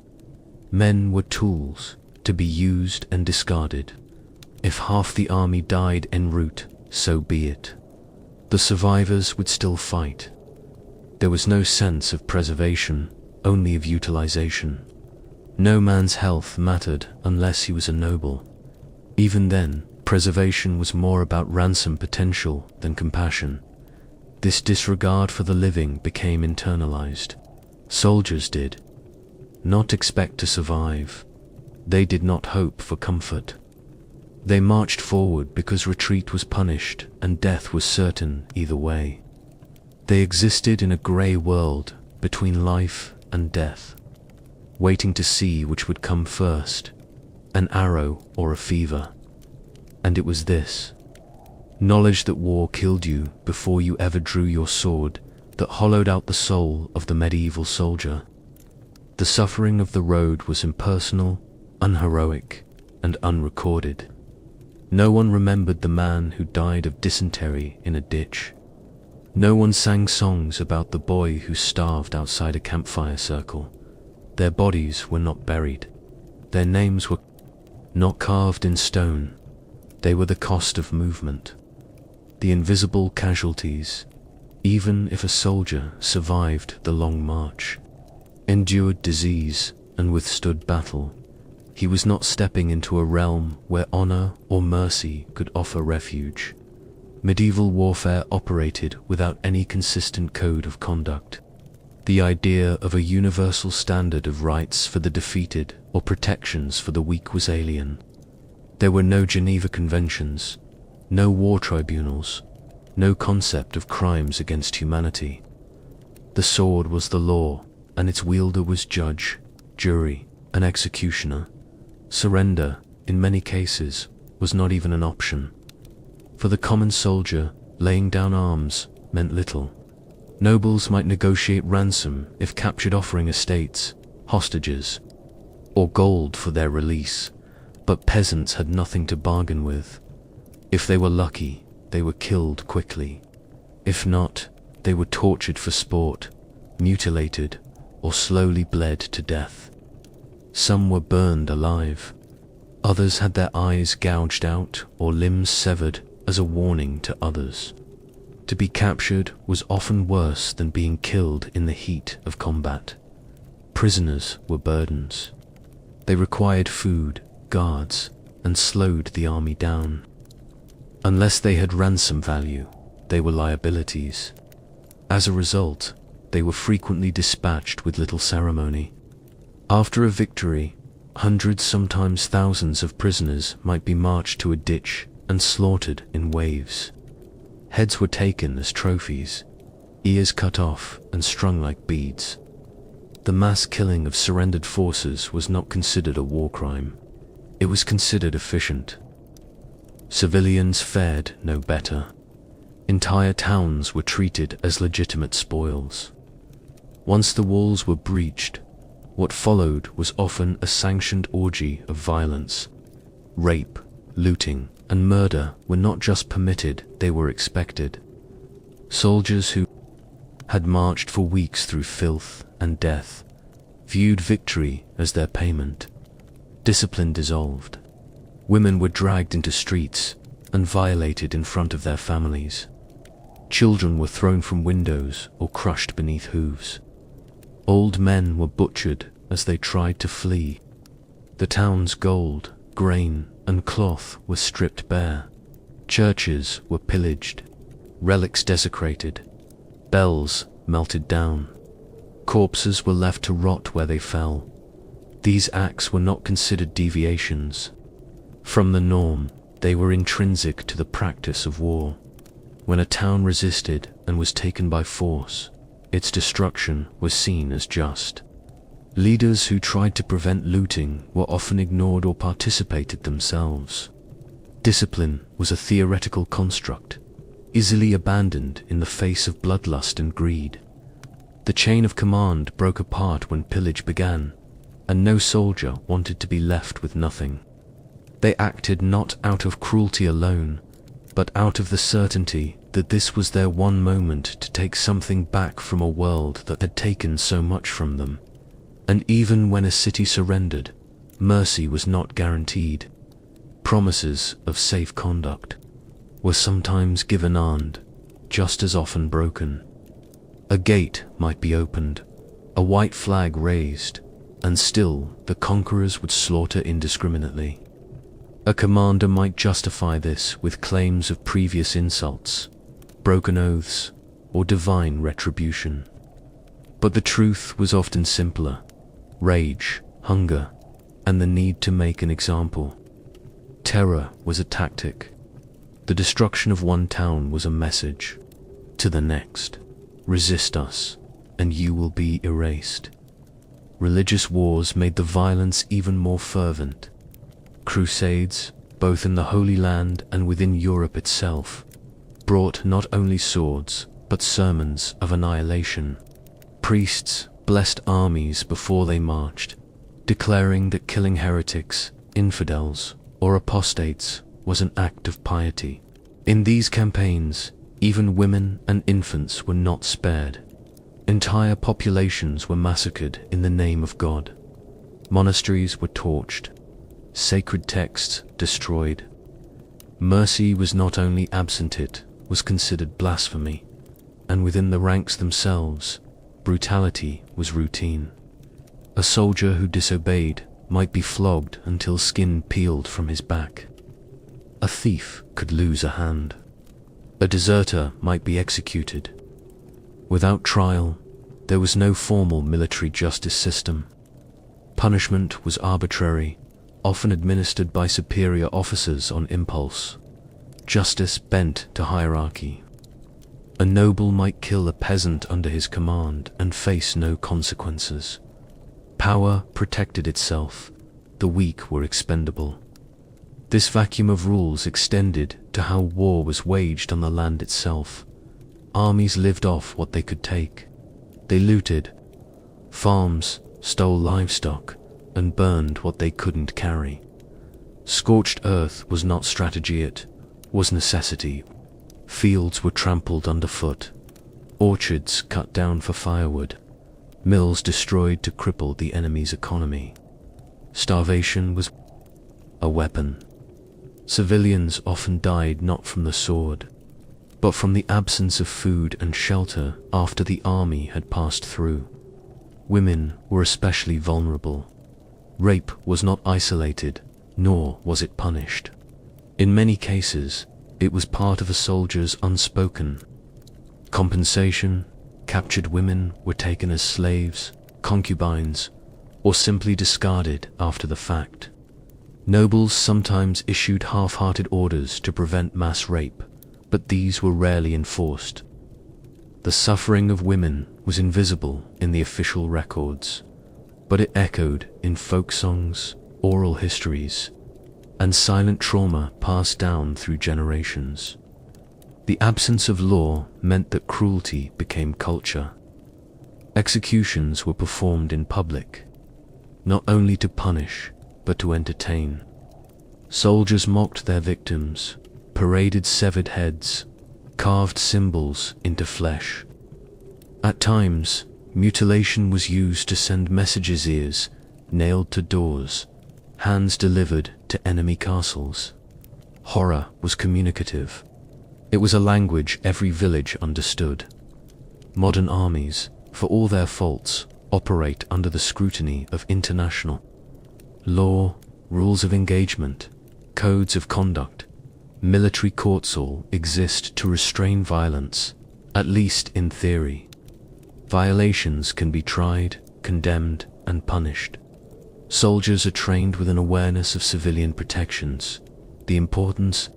Men were tools to be used and discarded. If half the army died en route, so be it. The survivors would still fight. There was no sense of preservation, only of utilization. No man's health mattered unless he was a noble. Even then, preservation was more about ransom potential than compassion. This disregard for the living became internalized. Soldiers did not expect to survive. They did not hope for comfort. They marched forward because retreat was punished and death was certain either way. They existed in a grey world between life and death, waiting to see which would come first, an arrow or a fever. And it was this. Knowledge that war killed you before you ever drew your sword, that hollowed out the soul of the medieval soldier. The suffering of the road was impersonal, unheroic, and unrecorded. No one remembered the man who died of dysentery in a ditch. No one sang songs about the boy who starved outside a campfire circle. Their bodies were not buried. Their names were not carved in stone. They were the cost of movement, the invisible casualties. Even if a soldier survived the long march, endured disease, and withstood battle, he was not stepping into a realm where honor or mercy could offer refuge. Medieval warfare operated without any consistent code of conduct. The idea of a universal standard of rights for the defeated or protections for the weak was alien. There were no Geneva Conventions, no war tribunals, no concept of crimes against humanity. The sword was the law, and its wielder was judge, jury, and executioner. Surrender, in many cases, was not even an option. For the common soldier, laying down arms meant little. Nobles might negotiate ransom if captured, offering estates, hostages, or gold for their release, but peasants had nothing to bargain with. If they were lucky, they were killed quickly. If not, they were tortured for sport, mutilated, or slowly bled to death. Some were burned alive. Others had their eyes gouged out or limbs severed as a warning to others. To be captured was often worse than being killed in the heat of combat. Prisoners were burdens. They required food, guards, and slowed the army down. Unless they had ransom value, they were liabilities. As a result, they were frequently dispatched with little ceremony. After a victory, hundreds, sometimes thousands of prisoners might be marched to a ditch and slaughtered in waves. Heads were taken as trophies, ears cut off and strung like beads. The mass killing of surrendered forces was not considered a war crime. It was considered efficient. Civilians fared no better. Entire towns were treated as legitimate spoils. Once the walls were breached, what followed was often a sanctioned orgy of violence. Rape, looting, and murder were not just permitted, they were expected. Soldiers who had marched for weeks through filth and death viewed victory as their payment. Discipline dissolved. Women were dragged into streets and violated in front of their families. Children were thrown from windows or crushed beneath hooves. Old men were butchered as they tried to flee. The town's gold, grain, and cloth were stripped bare. Churches were pillaged, relics desecrated, bells melted down. Corpses were left to rot where they fell. These acts were not considered deviations from the norm. They were intrinsic to the practice of war. When a town resisted and was taken by force, its destruction was seen as just. Leaders who tried to prevent looting were often ignored or participated themselves. Discipline was a theoretical construct, easily abandoned in the face of bloodlust and greed. The chain of command broke apart when pillage began, and no soldier wanted to be left with nothing. They acted not out of cruelty alone, but out of the certainty that this was their one moment to take something back from a world that had taken so much from them. And even when a city surrendered, mercy was not guaranteed. Promises of safe conduct were sometimes given and, just as often, broken. A gate might be opened, a white flag raised, and still the conquerors would slaughter indiscriminately. A commander might justify this with claims of previous insults, broken oaths, or divine retribution. But the truth was often simpler: rage, hunger, and the need to make an example. Terror was a tactic. The destruction of one town was a message to the next: resist us, and you will be erased. Religious wars made the violence even more fervent. Crusades, both in the Holy Land and within Europe itself, brought not only swords, but sermons of annihilation. Priests blessed armies before they marched, declaring that killing heretics, infidels, or apostates was an act of piety. In these campaigns, even women and infants were not spared. Entire populations were massacred in the name of God. Monasteries were torched, sacred texts destroyed. Mercy was not only absent, it was considered blasphemy, and within the ranks themselves, brutality was routine. A soldier who disobeyed might be flogged until skin peeled from his back. A thief could lose a hand. A deserter might be executed. Without trial, there was no formal military justice system. Punishment was arbitrary, often administered by superior officers on impulse. Justice bent to hierarchy. A noble might kill a peasant under his command and face no consequences. Power protected itself. The weak were expendable. This vacuum of rules extended to how war was waged on the land itself. Armies lived off what they could take. They looted farms, stole livestock, and burned what they couldn't carry. Scorched earth was not strategy, it was necessity. Fields were trampled underfoot, orchards cut down for firewood, mills destroyed to cripple the enemy's economy. Starvation was a weapon. Civilians often died not from the sword, but from the absence of food and shelter after the army had passed through. Women were especially vulnerable. Rape was not isolated, nor was it punished. In many cases, it was part of a soldier's unspoken compensation. Captured women were taken as slaves, concubines, or simply discarded after the fact. Nobles sometimes issued half-hearted orders to prevent mass rape, but these were rarely enforced. The suffering of women was invisible in the official records, but it echoed in folk songs, oral histories, and silent trauma passed down through generations. The absence of law meant that cruelty became culture. Executions were performed in public, not only to punish, but to entertain. Soldiers mocked their victims, paraded severed heads, carved symbols into flesh. At times, mutilation was used to send messages, ears nailed to doors, hands delivered to enemy castles. Horror was communicative. It was a language every village understood. Modern armies, for all their faults, operate under the scrutiny of international law, rules of engagement, codes of conduct. Military courts all exist to restrain violence, at least in theory. Violations can be tried, condemned, and punished. Soldiers are trained with an awareness of civilian protections, the importance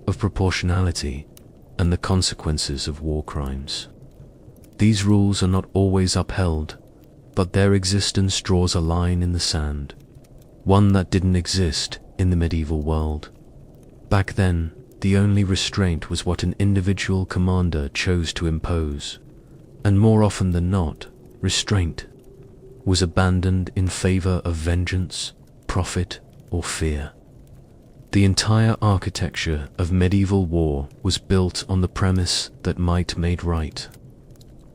of proportionality, and the consequences of war crimes. These rules are not always upheld, but their existence draws a line in the sand, one that didn't exist in the medieval world. Back then, the only restraint was what an individual commander chose to impose, and more often than not, restraint was abandoned in favor of vengeance, profit, or fear. The entire architecture of medieval war was built on the premise that might made right.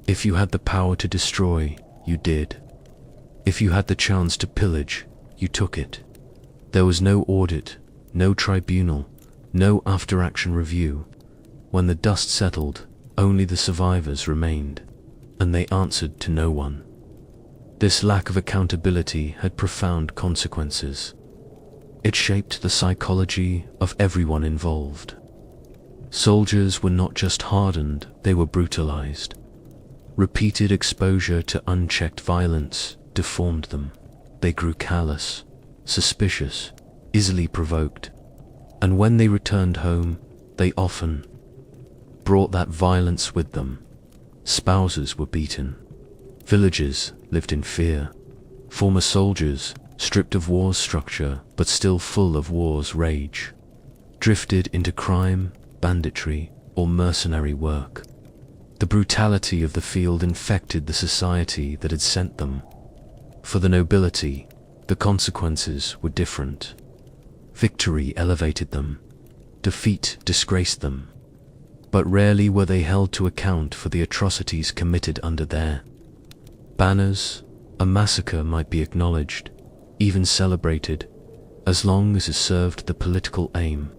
If you had the power to destroy, you did. If you had the chance to pillage, you took it. There was no audit, no tribunal, no after-action review. When the dust settled, only the survivors remained, and they answered to no one. This lack of accountability had profound consequences. It shaped the psychology of everyone involved. Soldiers were not just hardened, they were brutalized. Repeated exposure to unchecked violence deformed them. They grew callous, suspicious, easily provoked, and when they returned home, they often brought that violence with them. Spouses were beaten. Villages lived in fear. Former soldiers, stripped of war's structure but still full of war's rage, drifted into crime, banditry, or mercenary work. The brutality of the field infected the society that had sent them. For the nobility, the consequences were different. Victory elevated them, defeat disgraced them, but rarely were they held to account for the atrocities committed under their banners. A massacre might be acknowledged, even celebrated, as long as it served the political aim.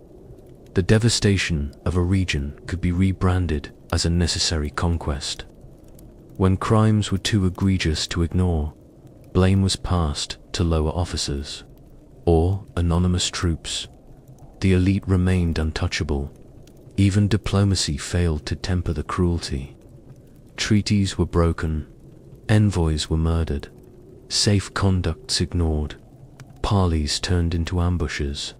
The devastation of a region could be rebranded as a necessary conquest. When crimes were too egregious to ignore, blame was passed to lower officers or anonymous troops. The elite remained untouchable. Even diplomacy failed to temper the cruelty. Treaties were broken, envoys were murdered, safe conducts ignored, parleys turned into ambushes.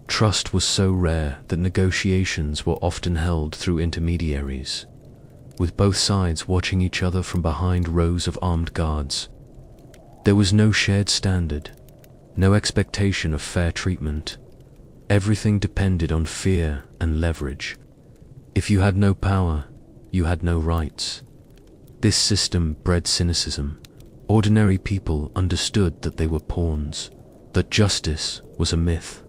Trust was so rare that negotiations were often held through intermediaries, with both sides watching each other from behind rows of armed guards. There was no shared standard, no expectation of fair treatment. Everything depended on fear and leverage. If you had no power, you had no rights. This system bred cynicism. Ordinary people understood that they were pawns, that justice was a myth.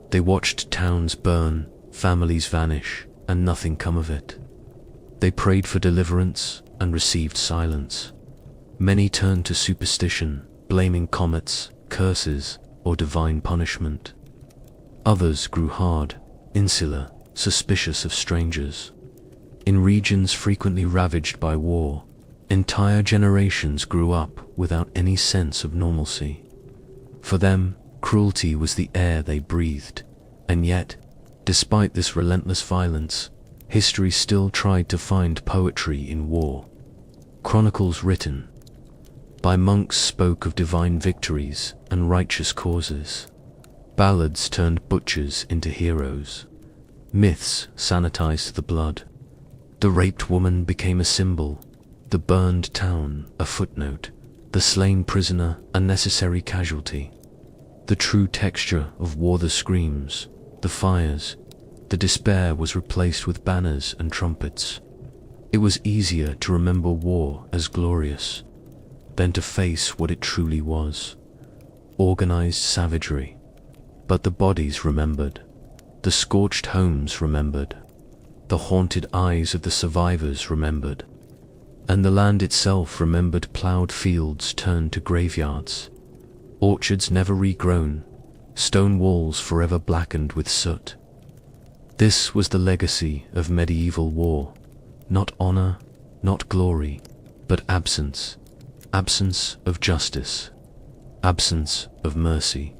They watched towns burn, families vanish, and nothing come of it. They prayed for deliverance and received silence. Many turned to superstition, blaming comets, curses, or divine punishment. Others grew hard, insular, suspicious of strangers. In regions frequently ravaged by war, entire generations grew up without any sense of normalcy. For them, cruelty was the air they breathed, and yet, despite this relentless violence, history still tried to find poetry in war. Chronicles written by monks spoke of divine victories and righteous causes. Ballads turned butchers into heroes. Myths sanitized the blood. The raped woman became a symbol, the burned town a footnote, the slain prisoner a necessary casualty. The true texture of war, the screams, the fires, the despair, was replaced with banners and trumpets. It was easier to remember war as glorious than to face what it truly was: organized savagery. But the bodies remembered, the scorched homes remembered, the haunted eyes of the survivors remembered, and the land itself remembered. Plowed fields turned to graveyards, orchards never regrown, stone walls forever blackened with soot. This was the legacy of medieval war: not honor, not glory, but absence. Absence of justice, absence of mercy,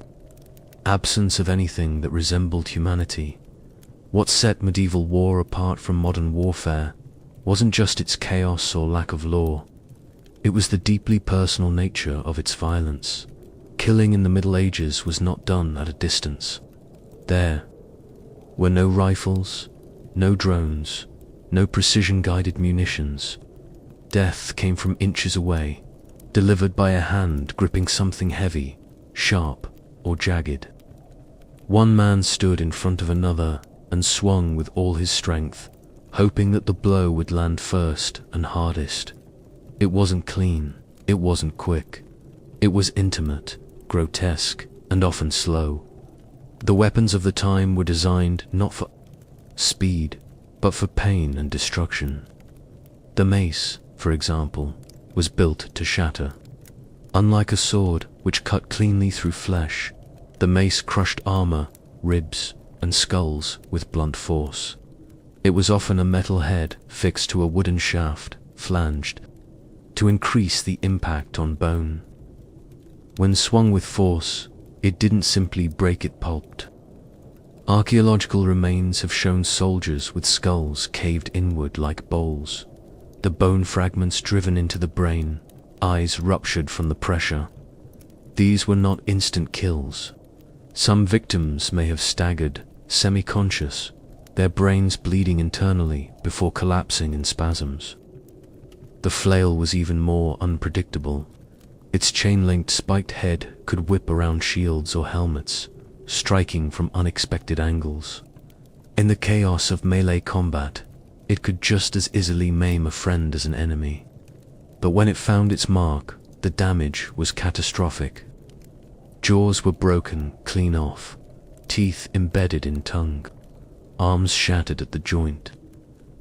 absence of anything that resembled humanity. What set medieval war apart from modern warfare wasn't just its chaos or lack of law. It was the deeply personal nature of its violence. Killing in the Middle Ages was not done at a distance. There were no rifles, no drones, no precision-guided munitions. Death came from inches away, delivered by a hand gripping something heavy, sharp, or jagged. One man stood in front of another and swung with all his strength, hoping that the blow would land first and hardest. It wasn't clean, it wasn't quick. It was intimate, grotesque, and often slow. The weapons of the time were designed not for speed, but for pain and destruction. The mace, for example, was built to shatter. Unlike a sword, which cut cleanly through flesh, the mace crushed armor, ribs, and skulls with blunt force. It was often a metal head fixed to a wooden shaft, flanged, to increase the impact on bone. When swung with force, it didn't simply break, it pulped. Archaeological remains have shown soldiers with skulls caved inward like bowls, the bone fragments driven into the brain, eyes ruptured from the pressure. These were not instant kills. Some victims may have staggered, semi-conscious, their brains bleeding internally before collapsing in spasms. The flail was even more unpredictable. Its chain-linked spiked head could whip around shields or helmets, striking from unexpected angles. In the chaos of melee combat, it could just as easily maim a friend as an enemy. But when it found its mark, the damage was catastrophic. Jaws were broken clean off, teeth embedded in tongue, arms shattered at the joint.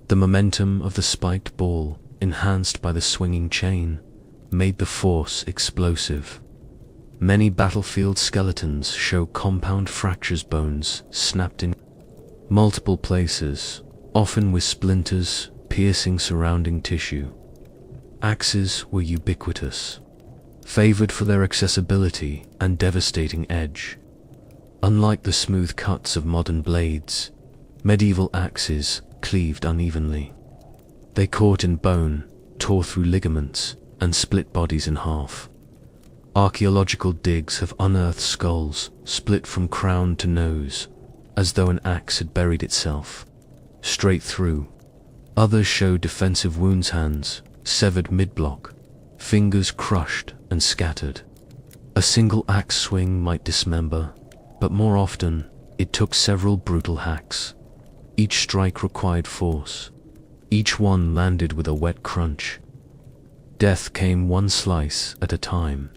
The momentum of the spiked ball, enhanced by the swinging chain, made the force explosive. Many battlefield skeletons show compound fractures, bones snapped in multiple places, often with splinters piercing surrounding tissue. Axes were ubiquitous, favored for their accessibility and devastating edge. Unlike the smooth cuts of modern blades, medieval axes cleaved unevenly. They caught in bone, tore through ligaments, and split bodies in half. Archaeological digs have unearthed skulls split from crown to nose, as though an axe had buried itself straight through. Others show defensive wounds, hands severed mid-block, fingers crushed and scattered. A single axe swing might dismember, but more often it took several brutal hacks. Each strike required force. Each one landed with a wet crunch. Death came one slice at a time.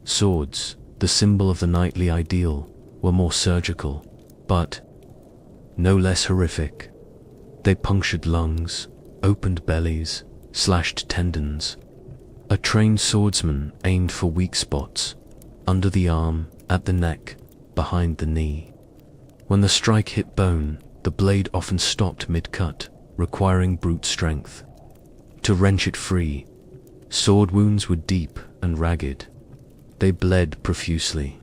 Swords, the symbol of the knightly ideal, were more surgical, but no less horrific. They punctured lungs, opened bellies, slashed tendons. A trained swordsman aimed for weak spots, under the arm, at the neck, behind the knee. When the strike hit bone, the blade often stopped mid-cut, requiring brute strength to wrench it free. Sword wounds were deep and ragged. They bled profusely.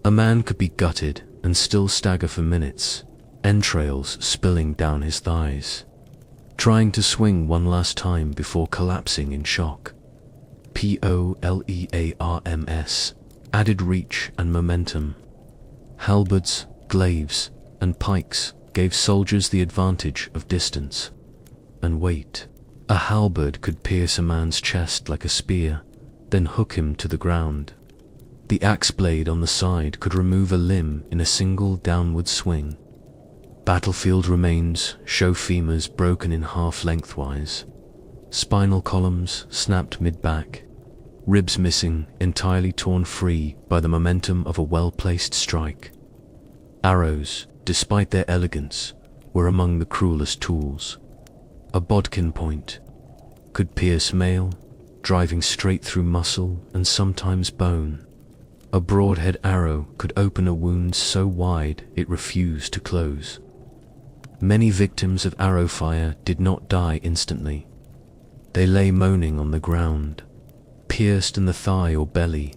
A man could be gutted and still stagger for minutes, entrails spilling down his thighs, trying to swing one last time before collapsing in shock. Polearms added reach and momentum. Halberds, glaives, and pikes gave soldiers the advantage of distance and weight. A halberd could pierce a man's chest like a spear, then hook him to the ground. The axe blade on the side could remove a limb in a single downward swing. Battlefield remains show femurs broken in half lengthwise, spinal columns snapped mid-back, ribs missing, entirely torn free by the momentum of a well-placed strike. Arrows, despite their elegance, were among the cruelest tools. A bodkin point could pierce mail, driving straight through muscle and sometimes bone. A broadhead arrow could open a wound so wide it refused to close. Many victims of arrow fire did not die instantly. They lay moaning on the ground, pierced in the thigh or belly,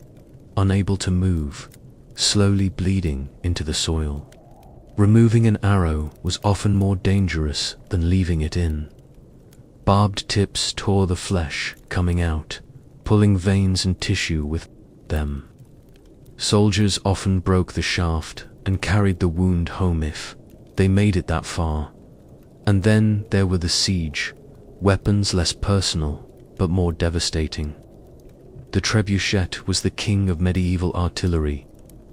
unable to move, slowly bleeding into the soil. Removing an arrow was often more dangerous than leaving it in. Barbed tips tore the flesh coming out, pulling veins and tissue with them. Soldiers often broke the shaft and carried the wound home if they made it that far. And then there were the siege, weapons less personal but more devastating. The trebuchet was the king of medieval artillery,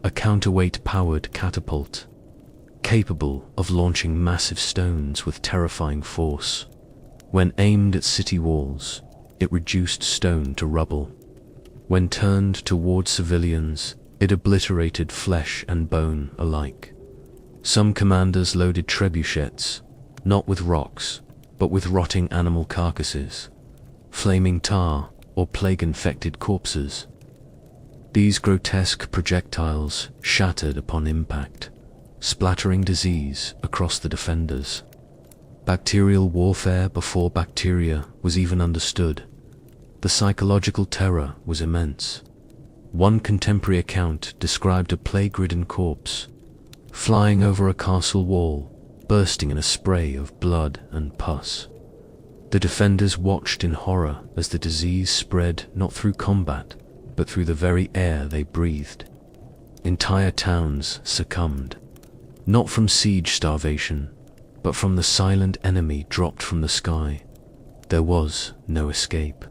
a counterweight-powered catapult, capable of launching massive stones with terrifying force. When aimed at city walls, it reduced stone to rubble. When turned towards civilians, it obliterated flesh and bone alike. Some commanders loaded trebuchets, not with rocks, but with rotting animal carcasses, flaming tar, or plague-infected corpses. These grotesque projectiles shattered upon impact, splattering disease across the defenders. Bacterial warfare before bacteria was even understood. The psychological terror was immense. One contemporary account described a plague-ridden corpse flying over a castle wall, bursting in a spray of blood and pus. The defenders watched in horror as the disease spread not through combat, but through the very air they breathed. Entire towns succumbed, not from siege starvation, but from the silent enemy dropped from the sky. There was no escape.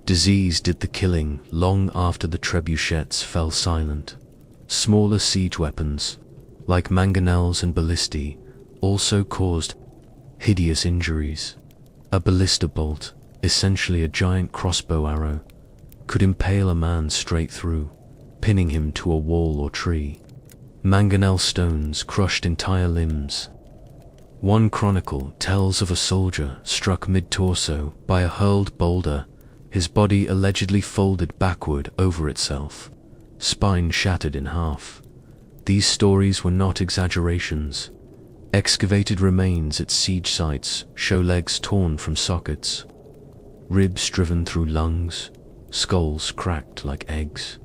Disease did the killing long after the trebuchets fell silent. Smaller siege weapons, like mangonels and ballistae, also caused hideous injuries. A ballista bolt, essentially a giant crossbow arrow, could impale a man straight through, pinning him to a wall or tree. Mangonel stones crushed entire limbs. One chronicle tells of a soldier struck mid-torso by a hurled boulder, his body allegedly folded backward over itself, spine shattered in half. These stories were not exaggerations. Excavated remains at siege sites show legs torn from sockets, ribs driven through lungs, skulls cracked like eggs.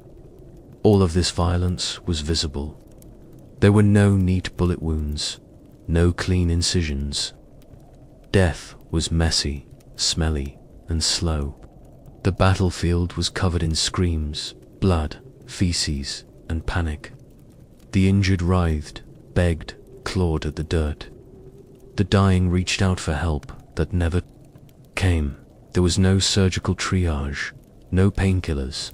All of this violence was visible. There were no neat bullet wounds, no clean incisions. Death was messy, smelly, and slow. The battlefield was covered in screams, blood, feces, and panic. The injured writhed, begged, clawed at the dirt. The dying reached out for help that never came. There was no surgical triage, no painkillers.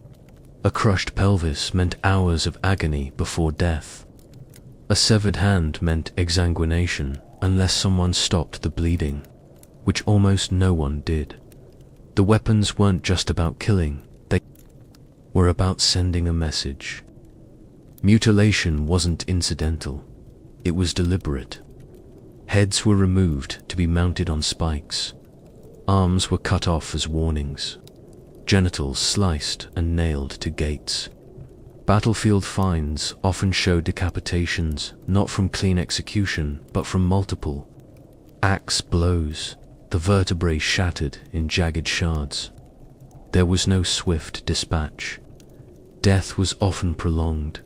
A crushed pelvis meant hours of agony before death. A severed hand meant exsanguination unless someone stopped the bleeding, which almost no one did. The weapons weren't just about killing, they were about sending a message. Mutilation wasn't incidental, it was deliberate. Heads were removed to be mounted on spikes. Arms were cut off as warnings. Genitals sliced and nailed to gates. Battlefield finds often show decapitations not from clean execution but from multiple axe blows, the vertebrae shattered in jagged shards. There was no swift dispatch. Death was often prolonged,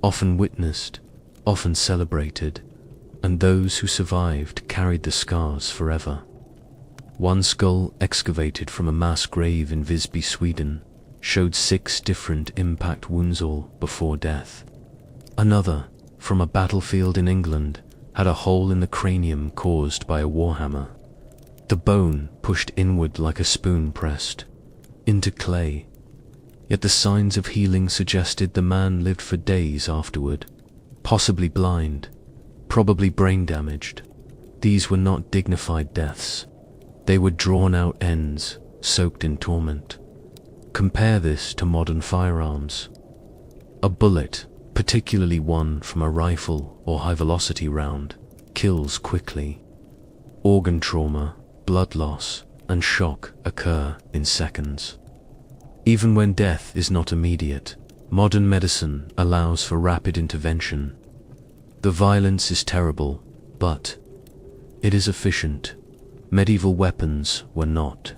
often witnessed, often celebrated, and those who survived carried the scars forever. One skull excavated from a mass grave in Visby, Sweden, showed 6 different impact wounds all before death. Another, from a battlefield in England, had a hole in the cranium caused by a warhammer. The bone pushed inward like a spoon pressed into clay. Yet the signs of healing suggested the man lived for days afterward, possibly blind, probably brain damaged. These were not dignified deaths. They were drawn-out ends, soaked in torment. Compare this to modern firearms. A bullet, particularly one from a rifle or high-velocity round, kills quickly. Organ trauma, blood loss, and shock occur in seconds. Even when death is not immediate, modern medicine allows for rapid intervention. The violence is terrible, but it is efficient. Medieval weapons were not.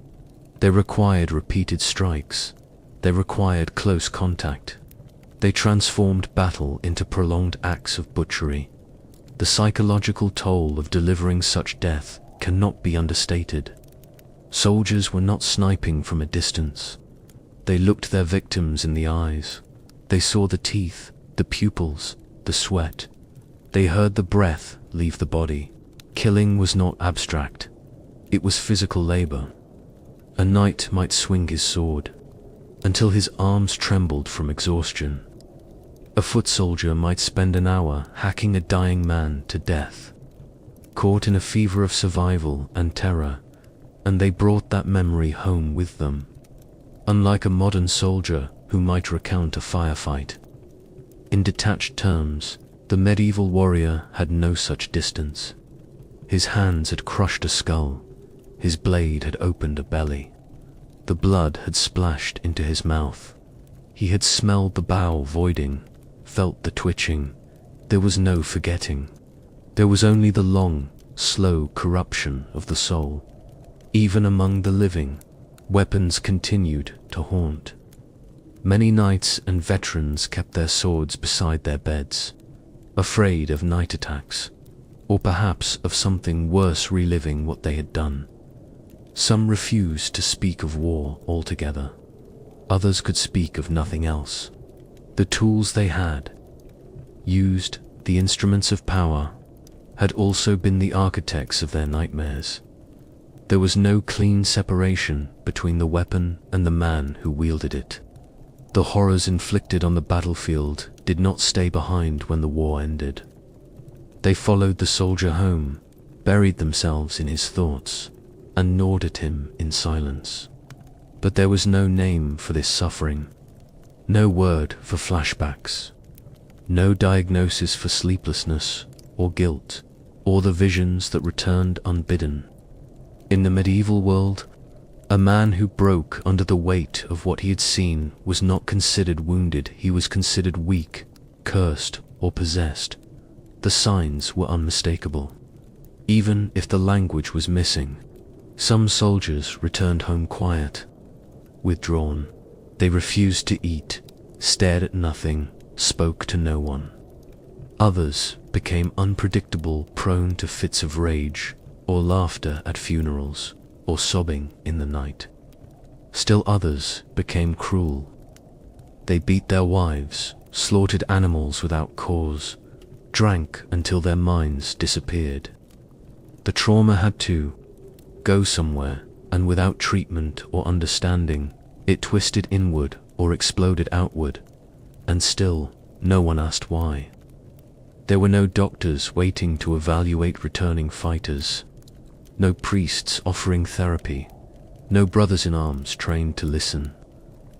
They required repeated strikes. They required close contact. They transformed battle into prolonged acts of butchery. The psychological toll of delivering such death cannot be understated. Soldiers were not sniping from a distance. They looked their victims in the eyes. They saw the teeth, the pupils, the sweat. They heard the breath leave the body. Killing was not abstract. It was physical labor. A knight might swing his sword until his arms trembled from exhaustion. A foot soldier might spend an hour hacking a dying man to death, caught in a fever of survival and terror, and they brought that memory home with them. Unlike a modern soldier who might recount a firefight. In detached terms, the medieval warrior had no such distance. His hands had crushed a skull. His blade had opened a belly. The blood had splashed into his mouth. He had smelled the bowel voiding, felt the twitching. There was no forgetting. There was only the long, slow corruption of the soul. Even among the living, weapons continued to haunt. Many knights and veterans kept their swords beside their beds, afraid of night attacks, or perhaps of something worse reliving what they had done. Some refused to speak of war altogether. Others could speak of nothing else. The tools they had used, the instruments of power, had also been the architects of their nightmares. There was no clean separation between the weapon and the man who wielded it. The horrors inflicted on the battlefield did not stay behind when the war ended. They followed the soldier home, buried themselves in his thoughts, and gnawed at him in silence. But there was no name for this suffering, no word for flashbacks, no diagnosis for sleeplessness or guilt, or the visions that returned unbidden. In the medieval world, a man who broke under the weight of what he had seen was not considered wounded, he was considered weak, cursed, or possessed. The signs were unmistakable. Even if the language was missing, some soldiers returned home quiet, withdrawn. They refused to eat, stared at nothing, spoke to no one. Others became unpredictable, prone to fits of rage, or laughter at funerals, or sobbing in the night. Still others became cruel. They beat their wives, slaughtered animals without cause, drank until their minds disappeared. The trauma had to go somewhere, and without treatment or understanding, it twisted inward or exploded outward, and still no one asked why. There were no doctors waiting to evaluate returning fighters, no priests offering therapy, no brothers in arms trained to listen.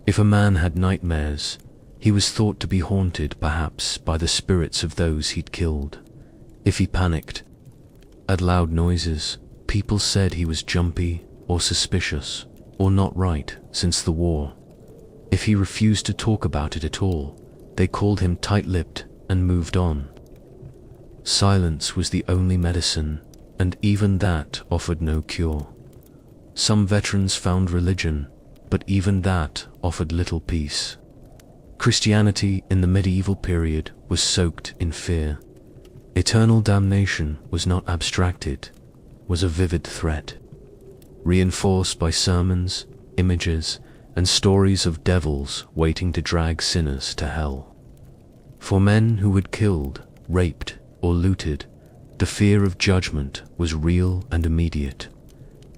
If a man had nightmares, he was thought to be haunted perhaps by the spirits of those he'd killed. If he panicked at loud noises, people said he was jumpy or suspicious or not right since the war. If he refused to talk about it at all, they called him tight-lipped and moved on. Silence was the only medicine, and even that offered no cure. Some veterans found religion, but even that offered little peace. Christianity in the medieval period was soaked in fear. Eternal damnation was not abstracted, was a vivid threat, reinforced by sermons, images, and stories of devils waiting to drag sinners to hell. For men who had killed, raped, or looted, the fear of judgment was real and immediate.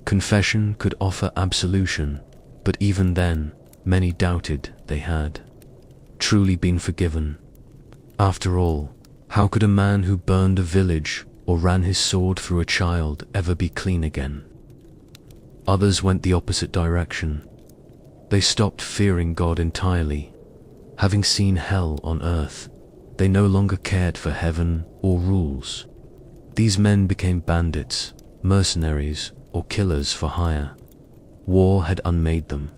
Confession could offer absolution, but even then, many doubted they had truly been forgiven. After all, how could a man who burned a village or ran his sword through a child ever be clean again? Others went the opposite direction. They stopped fearing God entirely. Having seen hell on earth, they no longer cared for heaven or rules. These men became bandits, mercenaries, or killers for hire. War had unmade them.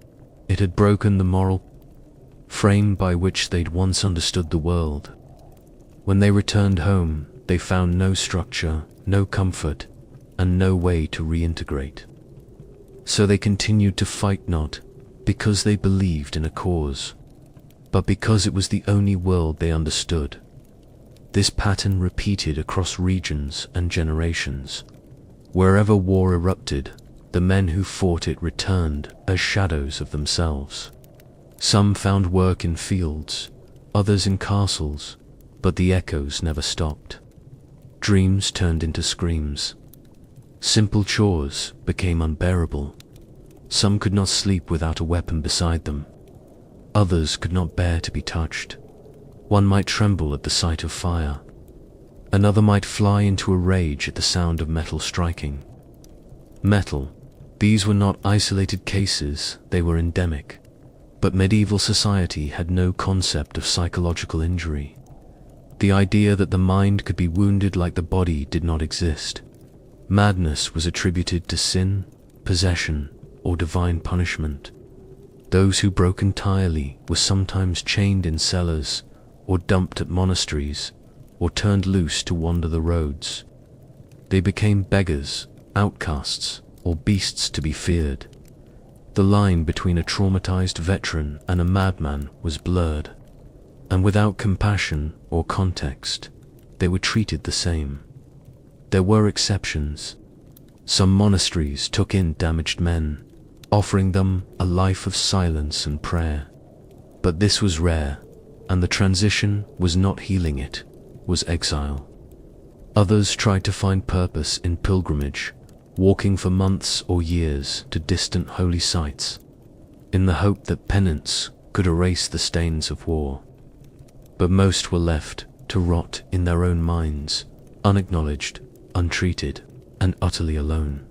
It had broken the moral frame by which they'd once understood the world. When they returned home, they found no structure, no comfort, and no way to reintegrate. So they continued to fight, not because they believed in a cause, but because it was the only world they understood. This pattern repeated across regions and generations. Wherever war erupted, the men who fought it returned as shadows of themselves. Some found work in fields, others in castles, but the echoes never stopped. Dreams turned into screams. Simple chores became unbearable. Some could not sleep without a weapon beside them. Others could not bear to be touched. One might tremble at the sight of fire. Another might fly into a rage at the sound of metal striking. Metal. These were not isolated cases, they were endemic. But medieval society had no concept of psychological injury. The idea that the mind could be wounded like the body did not exist. Madness was attributed to sin, possession, or divine punishment. Those who broke entirely were sometimes chained in cellars, or dumped at monasteries, or turned loose to wander the roads. They became beggars, outcasts, or beasts to be feared. The line between a traumatized veteran and a madman was blurred, and without compassion or context, they were treated the same. There were exceptions. Some monasteries took in damaged men, offering them a life of silence and prayer. But this was rare, and the transition was not healing, it was exile. Others tried to find purpose in pilgrimage, walking for months or years to distant holy sites, in the hope that penance could erase the stains of war. But most were left to rot in their own minds, unacknowledged, untreated, and utterly alone.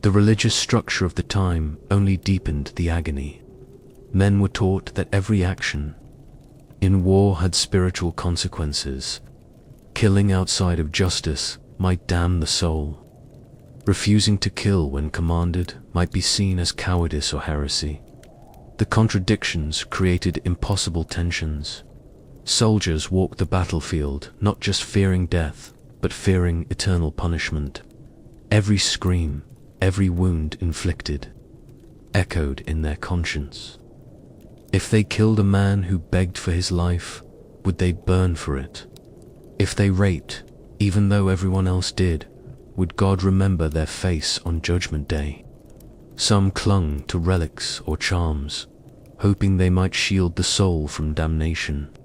The religious structure of the time only deepened the agony. Men were taught that every action in war had spiritual consequences. Killing outside of justice might damn the soul. Refusing to kill when commanded might be seen as cowardice or heresy. The contradictions created impossible tensions. Soldiers walked the battlefield not just fearing death, but fearing eternal punishment. Every scream, every wound inflicted, echoed in their conscience. If they killed a man who begged for his life, would they burn for it? If they raped, even though everyone else did, would God remember their face on Judgment Day? Some clung to relics or charms, hoping they might shield the soul from damnation.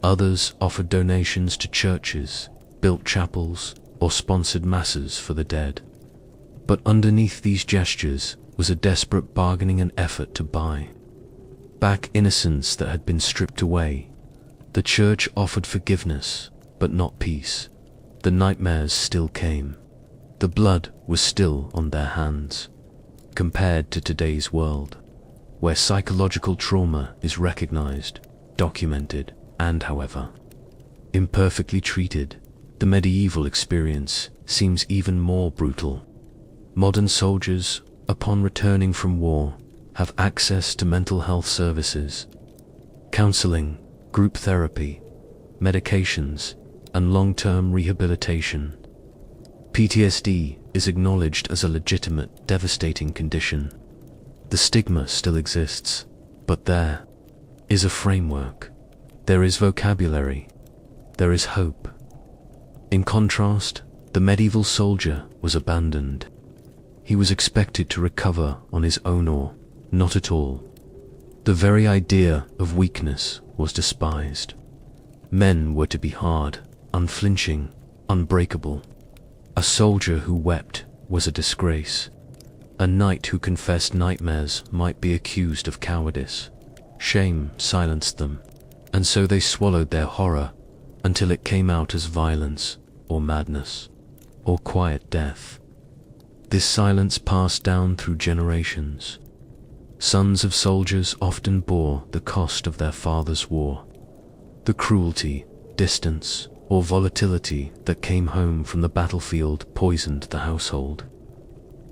Others offered donations to churches, built chapels, or sponsored masses for the dead. But underneath these gestures was a desperate bargaining and effort to buy back innocence that had been stripped away. The church offered forgiveness, but not peace. The nightmares still came. The blood was still on their hands. Compared to today's world, where psychological trauma is recognized, documented, and, however, imperfectly treated, the medieval experience seems even more brutal. Modern soldiers, upon returning from war, have access to mental health services, counseling, group therapy, medications, and long-term rehabilitation. PTSD is acknowledged as a legitimate, devastating condition. The stigma still exists, but there is a framework. There is vocabulary. There is hope. In contrast, the medieval soldier was abandoned. He was expected to recover on his own or not at all. The very idea of weakness was despised. Men were to be hard, unflinching, unbreakable. A soldier who wept was a disgrace. A knight who confessed nightmares might be accused of cowardice. Shame silenced them, and so they swallowed their horror until it came out as violence, or madness, or quiet death. This silence passed down through generations. Sons of soldiers often bore the cost of their father's war. The cruelty, distance, or volatility that came home from the battlefield poisoned the household.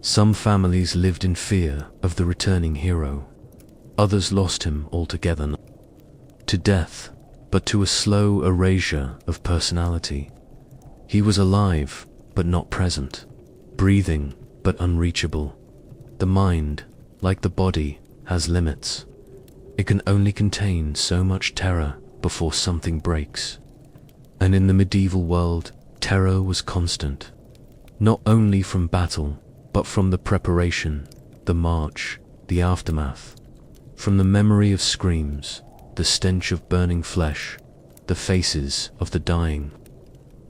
Some families lived in fear of the returning hero. Others lost him altogether, not to death, but to a slow erasure of personality. He was alive, but not present, breathing, but unreachable. The mind, like the body, has limits. It can only contain so much terror before something breaks. And in the medieval world, terror was constant, not only from battle, but from the preparation, the march, the aftermath, from the memory of screams, the stench of burning flesh, the faces of the dying,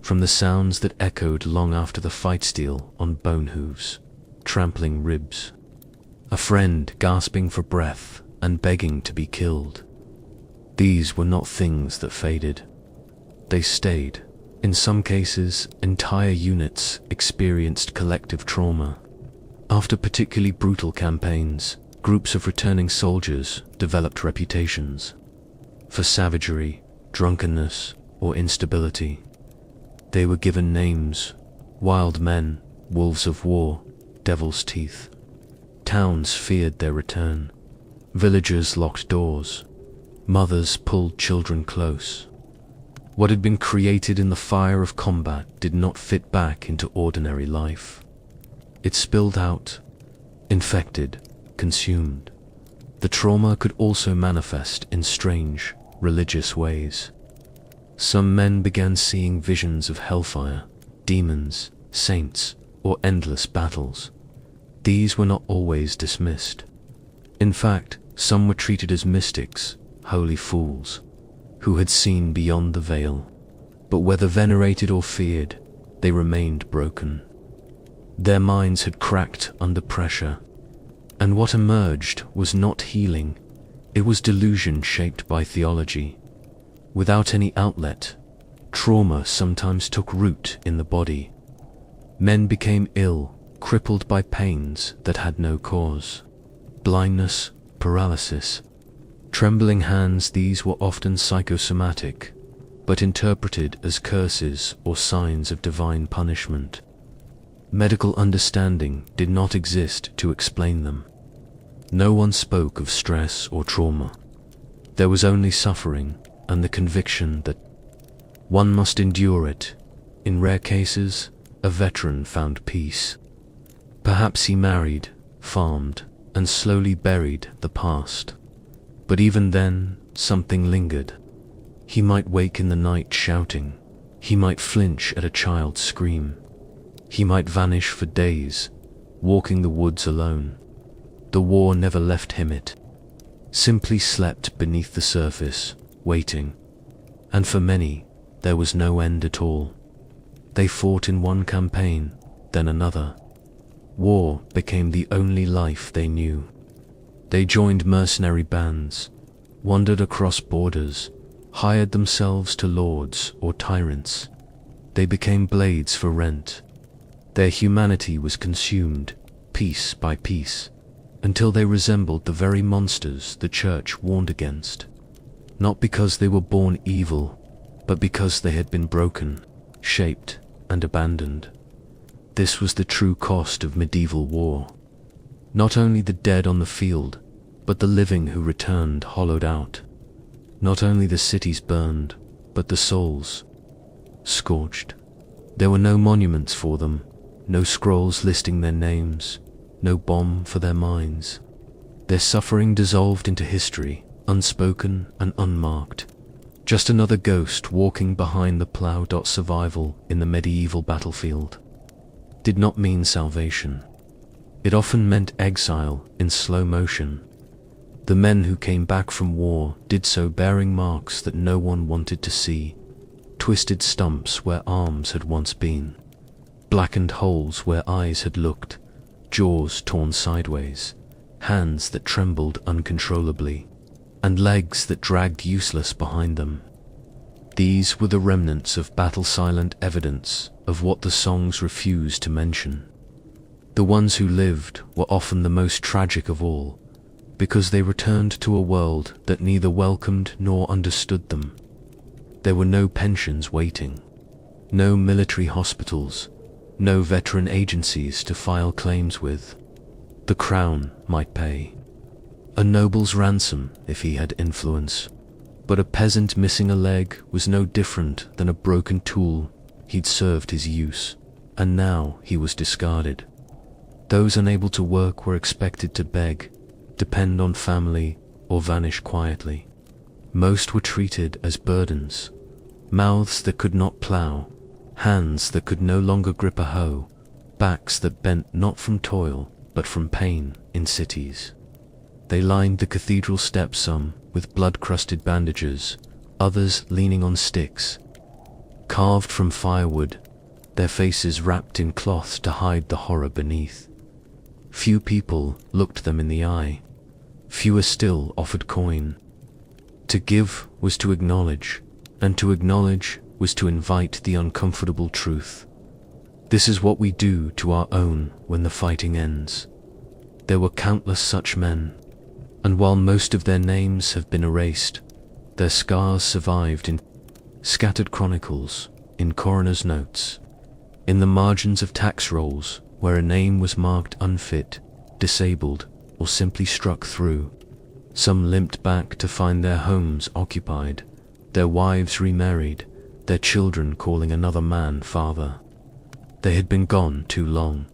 from the sounds that echoed long after the fight steel on bone hooves, trampling ribs, a friend gasping for breath and begging to be killed. These were not things that faded. They stayed. In some cases, entire units experienced collective trauma. After particularly brutal campaigns, groups of returning soldiers developed reputations for savagery, drunkenness, or instability. They were given names: wild men, wolves of war, devil's teeth. Towns feared their return. Villagers locked doors. Mothers pulled children close. What had been created in the fire of combat did not fit back into ordinary life. It spilled out, infected, consumed. The trauma could also manifest in strange, religious ways. Some men began seeing visions of hellfire, demons, saints, or endless battles. These were not always dismissed. In fact, some were treated as mystics, holy fools, who had seen beyond the veil. But whether venerated or feared, they remained broken. Their minds had cracked under pressure, and what emerged was not healing, it was delusion shaped by theology. Without any outlet, Trauma sometimes took root in the body. Men became ill, crippled by pains that had no cause. Blindness, paralysis, trembling hands, these were often psychosomatic, but interpreted as curses or signs of divine punishment. Medical understanding did not exist to explain them. No one spoke of stress or trauma. There was only suffering and the conviction that one must endure it. In rare cases, a veteran found peace. Perhaps he married, farmed, and slowly buried the past. But even then, something lingered. He might wake in the night shouting. He might flinch at a child's scream. He might vanish for days, walking the woods alone. The war never left him. It simply slept beneath the surface, waiting. And for many, there was no end at all. They fought in one campaign, then another. War became the only life they knew. They joined mercenary bands, wandered across borders, hired themselves to lords or tyrants. They became blades for rent. Their humanity was consumed, piece by piece, until they resembled the very monsters the church warned against. Not because they were born evil, but because they had been broken, shaped, and abandoned. This was the true cost of medieval war. Not only the dead on the field, but the living who returned hollowed out. Not only the cities burned, but the souls scorched. There were no monuments for them, no scrolls listing their names, no balm for their minds. Their suffering dissolved into history, unspoken and unmarked. Just another ghost walking behind the plow. Survival in the medieval battlefield did not mean salvation. It often meant exile in slow motion. The men who came back from war did so bearing marks that no one wanted to see. Twisted stumps where arms had once been, blackened holes where eyes had looked, jaws torn sideways, hands that trembled uncontrollably, and legs that dragged useless behind them. These were the remnants of battle-silent evidence of what the songs refused to mention. The ones who lived were often the most tragic of all, because they returned to a world that neither welcomed nor understood them. There were no pensions waiting, no military hospitals, no veteran agencies to file claims with. The crown might pay a noble's ransom if he had influence, but a peasant missing a leg was no different than a broken tool. He'd served his use, and now he was discarded. Those unable to work were expected to beg, depend on family, or vanish quietly. Most were treated as burdens, mouths that could not plow, hands that could no longer grip a hoe, backs that bent not from toil, but from pain in cities. They lined the cathedral steps, some with blood-crusted bandages, others leaning on sticks, carved from firewood, their faces wrapped in cloth to hide the horror beneath. Few people looked them in the eye. Fewer still offered coin. To give was to acknowledge, and to acknowledge was to invite the uncomfortable truth. This is what we do to our own when the fighting ends. There were countless such men, and while most of their names have been erased, their scars survived in scattered chronicles, in coroner's notes, in the margins of tax rolls where a name was marked unfit, disabled, or simply struck through. Some limped back to find their homes occupied, their wives remarried, their children calling another man father. They had been gone too long.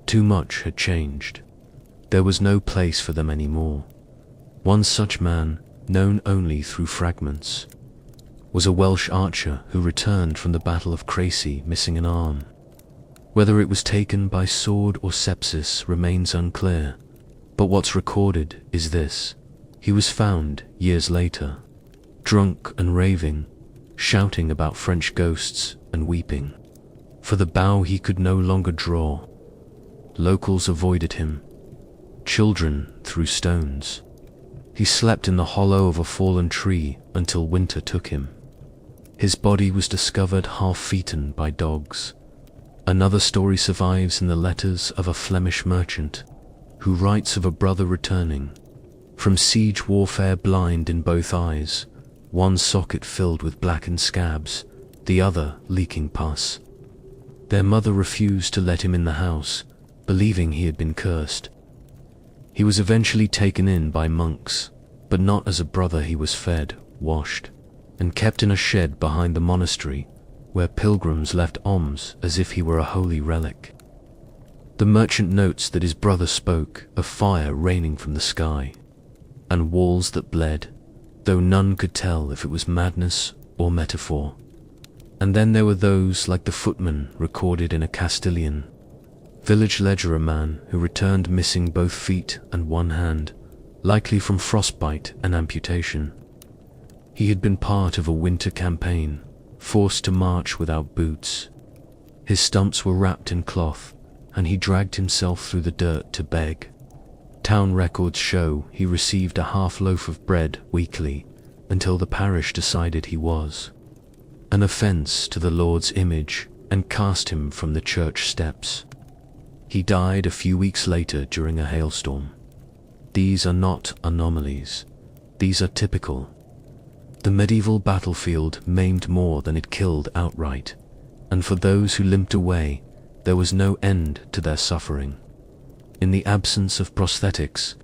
Too much had changed. There was no place for them anymore. One such man, known only through fragments, was a Welsh archer who returned from the Battle of Crecy missing an arm. Whether it was taken by sword or sepsis remains unclear, but what's recorded is this: he was found years later, drunk and raving, shouting about French ghosts and weeping. For the bow he could no longer draw. Locals avoided him. Children threw stones. He slept in the hollow of a fallen tree until winter took him. His body was discovered half-eaten by dogs. Another story survives in the letters of a Flemish merchant, who writes of a brother returning from siege warfare blind in both eyes, one socket filled with blackened scabs, the other leaking pus. Their mother refused to let him in the house, believing he had been cursed. He was eventually taken in by monks, but not as a brother. He was fed, washed, and kept in a shed behind the monastery, where pilgrims left alms as if he were a holy relic. The merchant notes that his brother spoke of fire raining from the sky, and walls that bled, though none could tell if it was madness or metaphor. And then there were those like the footman recorded in a Castilian village ledger, a man who returned missing both feet and one hand, likely from frostbite and amputation. He had been part of a winter campaign, forced to march without boots. His stumps were wrapped in cloth, and he dragged himself through the dirt to beg. Town records show he received a half loaf of bread weekly until the parish decided he was an offense to the Lord's image and cast him from the church steps. He died a few weeks later during a hailstorm. These are not anomalies. These are typical. The medieval battlefield maimed more than it killed outright, and for those who limped away, there was no end to their suffering. In the absence of prosthetics,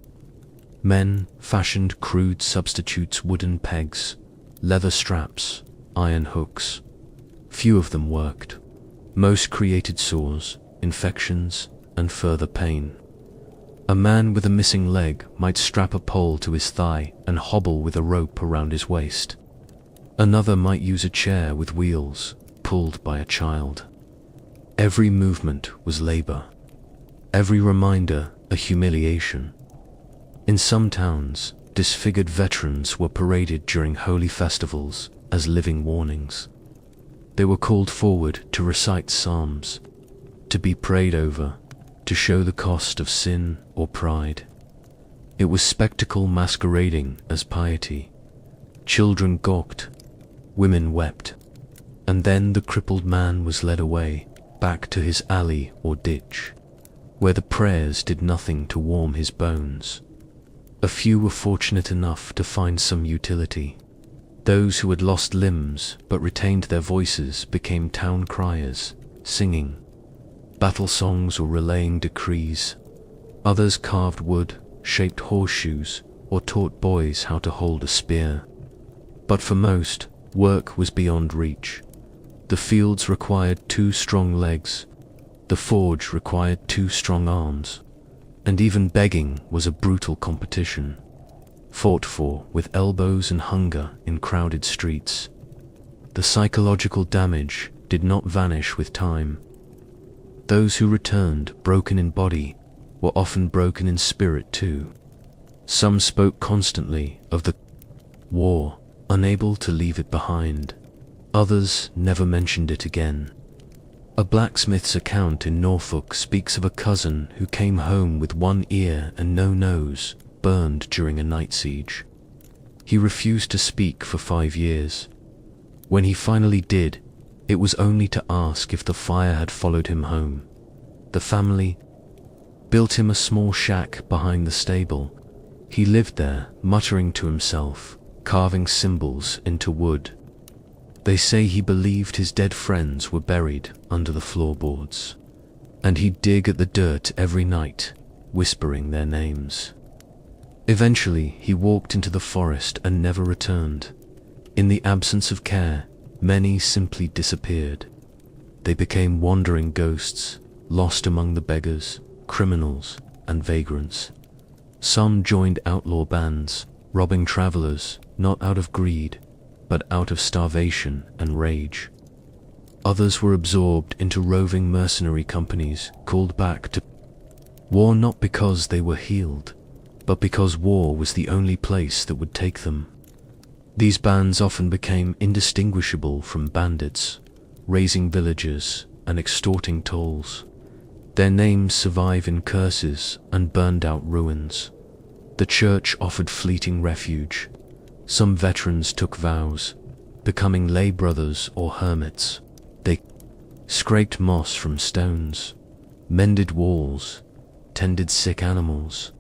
men fashioned crude substitutes: wooden pegs, leather straps, iron hooks. Few of them worked. Most created sores, infections, and further pain. A man with a missing leg might strap a pole to his thigh and hobble with a rope around his waist. Another might use a chair with wheels, pulled by a child. Every movement was labor. Every reminder a humiliation. In some towns, disfigured veterans were paraded during holy festivals as living warnings. They were called forward to recite psalms, to be prayed over, to show the cost of sin or pride. It was spectacle masquerading as piety. Children gawked, women wept, and then the crippled man was led away, back to his alley or ditch, where the prayers did nothing to warm his bones. A few were fortunate enough to find some utility. Those who had lost limbs but retained their voices became town criers, singing battle songs or relaying decrees. Others carved wood, shaped horseshoes, or taught boys how to hold a spear. But for most, work was beyond reach. The fields required 2 strong legs, the forge required 2 strong arms, and even begging was a brutal competition, fought for with elbows and hunger in crowded streets. The psychological damage did not vanish with time. Those who returned broken in body were often broken in spirit too. Some spoke constantly of the war, unable to leave it behind. Others never mentioned it again. A blacksmith's account in Norfolk speaks of a cousin who came home with one ear and no nose, burned during a night siege. He refused to speak for 5 years. When he finally did, it was only to ask if the fire had followed him home. The family built him a small shack behind the stable. He lived there, muttering to himself, carving symbols into wood. They say he believed his dead friends were buried under the floorboards, and he'd dig at the dirt every night, whispering their names. Eventually, he walked into the forest and never returned. In the absence of care, many simply disappeared. They became wandering ghosts, lost among the beggars, criminals, and vagrants. Some joined outlaw bands, robbing travelers, not out of greed, but out of starvation and rage. Others were absorbed into roving mercenary companies, called back to war not because they were healed, but because war was the only place that would take them. These bands often became indistinguishable from bandits, razing villagers and extorting tolls. Their names survive in curses and burned-out ruins. The church offered fleeting refuge. Some veterans took vows, becoming lay brothers or hermits. They scraped moss from stones, mended walls, tended sick animals.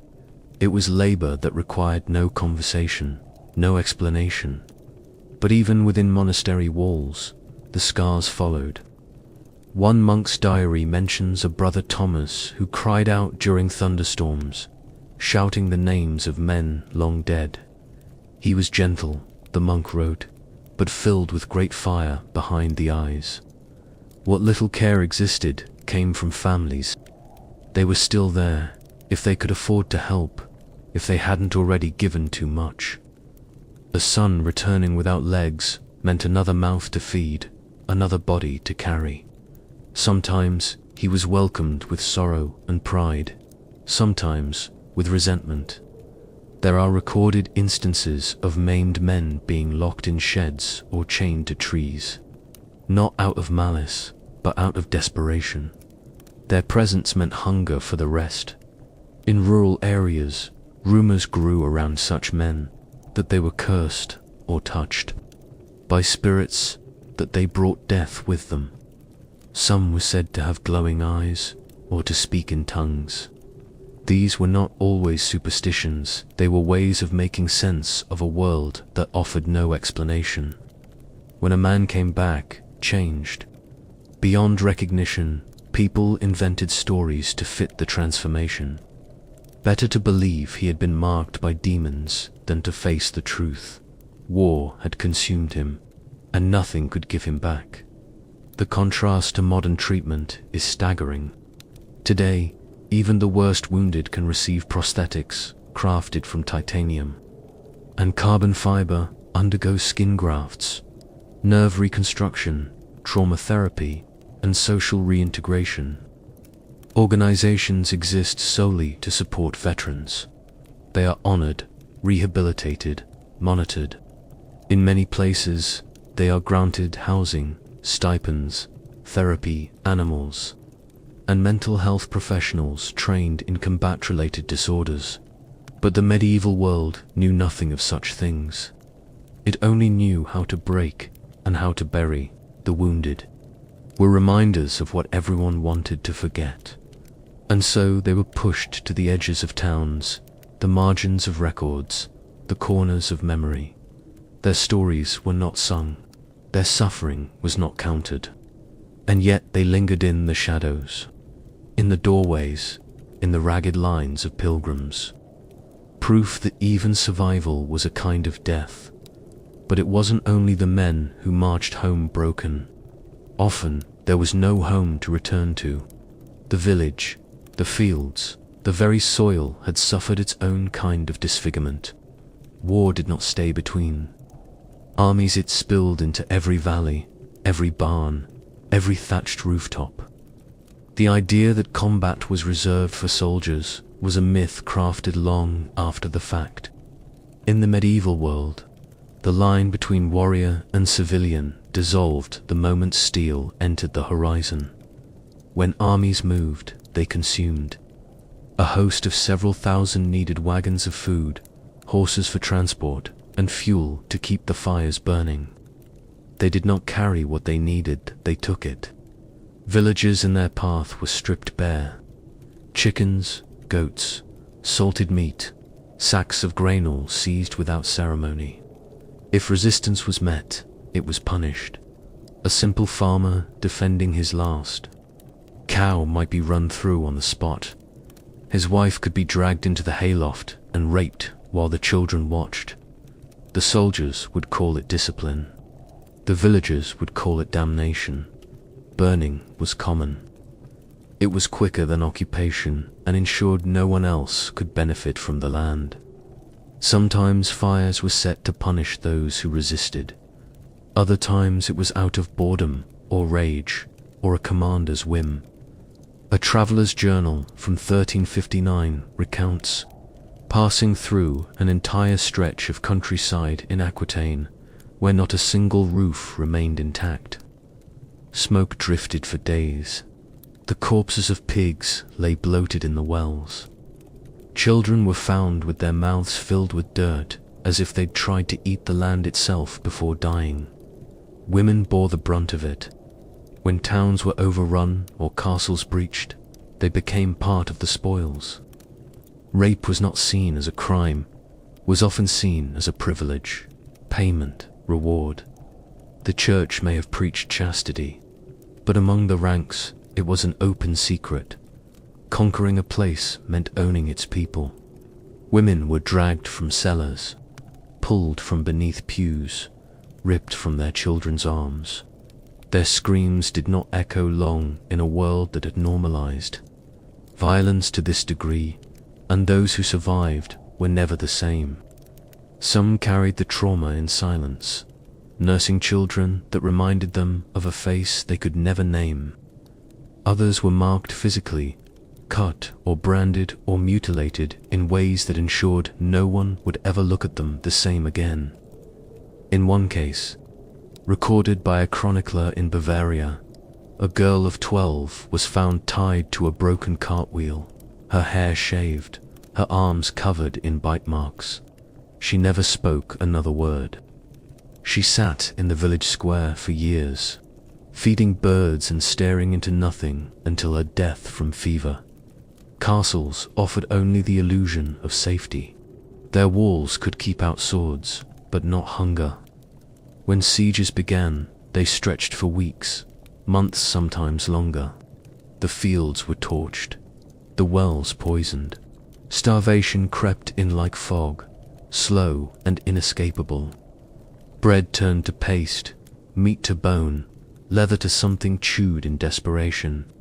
It was labor that required no conversation, no explanation. But even within monastery walls, the scars followed. One monk's diary mentions a brother Thomas who cried out during thunderstorms, shouting the names of men long dead. He was gentle, the monk wrote, but filled with great fire behind the eyes. What little care existed came from families. They were still there, if they could afford to help, if they hadn't already given too much. A son returning without legs meant another mouth to feed, another body to carry. Sometimes he was welcomed with sorrow and pride, sometimes with resentment. There are recorded instances of maimed men being locked in sheds or chained to trees, not out of malice, but out of desperation. Their presence meant hunger for the rest. In rural areas, rumors grew around such men that they were cursed or touched by spirits, that they brought death with them. Some were said to have glowing eyes or to speak in tongues. These were not always superstitions, they were ways of making sense of a world that offered no explanation. When a man came back, changed, beyond recognition, people invented stories to fit the transformation. Better to believe he had been marked by demons than to face the truth. War had consumed him, and nothing could give him back. The contrast to modern treatment is staggering. Today, even the worst wounded can receive prosthetics crafted from titanium, and carbon fiber undergoes skin grafts, nerve reconstruction, trauma therapy, and social reintegration. Organizations exist solely to support veterans. They are honored, rehabilitated, monitored. In many places, they are granted housing, stipends, therapy, animals, and mental health professionals trained in combat-related disorders. But the medieval world knew nothing of such things. It only knew how to break and how to bury the wounded. Were reminders of what everyone wanted to forget. And so they were pushed to the edges of towns, the margins of records, the corners of memory. Their stories were not sung, their suffering was not counted. And yet they lingered in the shadows, in the doorways, in the ragged lines of pilgrims. Proof that even survival was a kind of death. But it wasn't only the men who marched home broken. Often there was no home to return to. The village, the fields, the very soil had suffered its own kind of disfigurement. War did not stay between. Armies it spilled into every valley, every barn, every thatched rooftop. The idea that combat was reserved for soldiers was a myth crafted long after the fact. In the medieval world, the line between warrior and civilian dissolved the moment steel entered the horizon. When armies moved, they consumed. A host of several thousand needed wagons of food, horses for transport, and fuel to keep the fires burning. They did not carry what they needed, they took it. Villages in their path were stripped bare. Chickens, goats, salted meat, sacks of grain all seized without ceremony. If resistance was met, it was punished. A simple farmer defending his last cow might be run through on the spot. His wife could be dragged into the hayloft and raped while the children watched. The soldiers would call it discipline. The villagers would call it damnation. Burning was common. It was quicker than occupation and ensured no one else could benefit from the land. Sometimes fires were set to punish those who resisted. Other times it was out of boredom or rage or a commander's whim. A traveller's journal from 1359 recounts passing through an entire stretch of countryside in Aquitaine where not a single roof remained intact. Smoke drifted for days. The corpses of pigs lay bloated in the wells. Children were found with their mouths filled with dirt, as if they'd tried to eat the land itself before dying. Women bore the brunt of it. When towns were overrun or castles breached, they became part of the spoils. Rape was not seen as a crime, was often seen as a privilege, payment, reward. The church may have preached chastity, but among the ranks it was an open secret. Conquering a place meant owning its people. Women were dragged from cellars, pulled from beneath pews, ripped from their children's arms. Their screams did not echo long in a world that had normalized violence to this degree, and those who survived were never the same. Some carried the trauma in silence, nursing children that reminded them of a face they could never name. Others were marked physically, cut or branded or mutilated in ways that ensured no one would ever look at them the same again. In one case, recorded by a chronicler in Bavaria, a girl of 12 was found tied to a broken cartwheel, her hair shaved, her arms covered in bite marks. She never spoke another word. She sat in the village square for years, feeding birds and staring into nothing until her death from fever. Castles offered only the illusion of safety. Their walls could keep out swords, but not hunger. When sieges began, they stretched for weeks, months, sometimes longer. The fields were torched, the wells poisoned. Starvation crept in like fog, slow and inescapable. Bread turned to paste, meat to bone, leather to something chewed in desperation.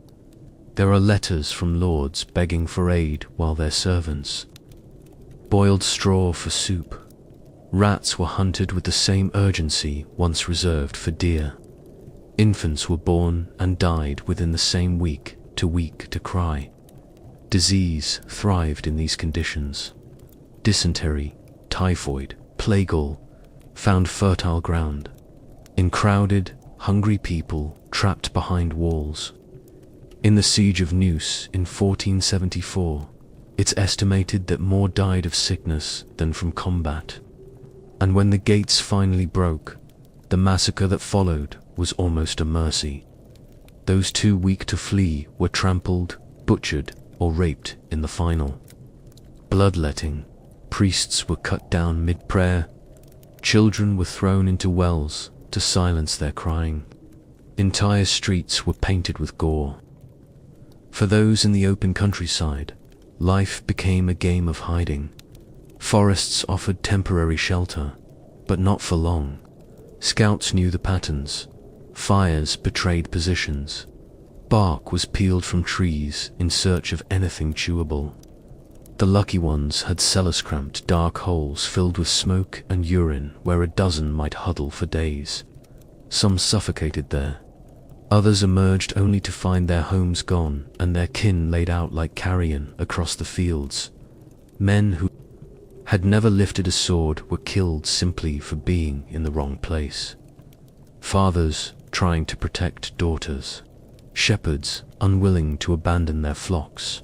There are letters from lords begging for aid while their servants boiled straw for soup. Rats were hunted with the same urgency once reserved for deer. Infants were born and died within the same week to cry. Disease thrived in these conditions. Dysentery, typhoid, plague found fertile ground in crowded, hungry people trapped behind walls. In the Siege of Neuss in 1474, it's estimated that more died of sickness than from combat. And when the gates finally broke, the massacre that followed was almost a mercy. Those too weak to flee were trampled, butchered, or raped in the final. Bloodletting, priests were cut down mid-prayer, children were thrown into wells to silence their crying. Entire streets were painted with gore. For those in the open countryside, life became a game of hiding. Forests offered temporary shelter, but not for long. Scouts knew the patterns. Fires betrayed positions. Bark was peeled from trees in search of anything chewable. The lucky ones had cellar-cramped dark holes filled with smoke and urine where a dozen might huddle for days. Some suffocated there. Others emerged only to find their homes gone and their kin laid out like carrion across the fields. Men who had never lifted a sword were killed simply for being in the wrong place. Fathers trying to protect daughters. Shepherds unwilling to abandon their flocks.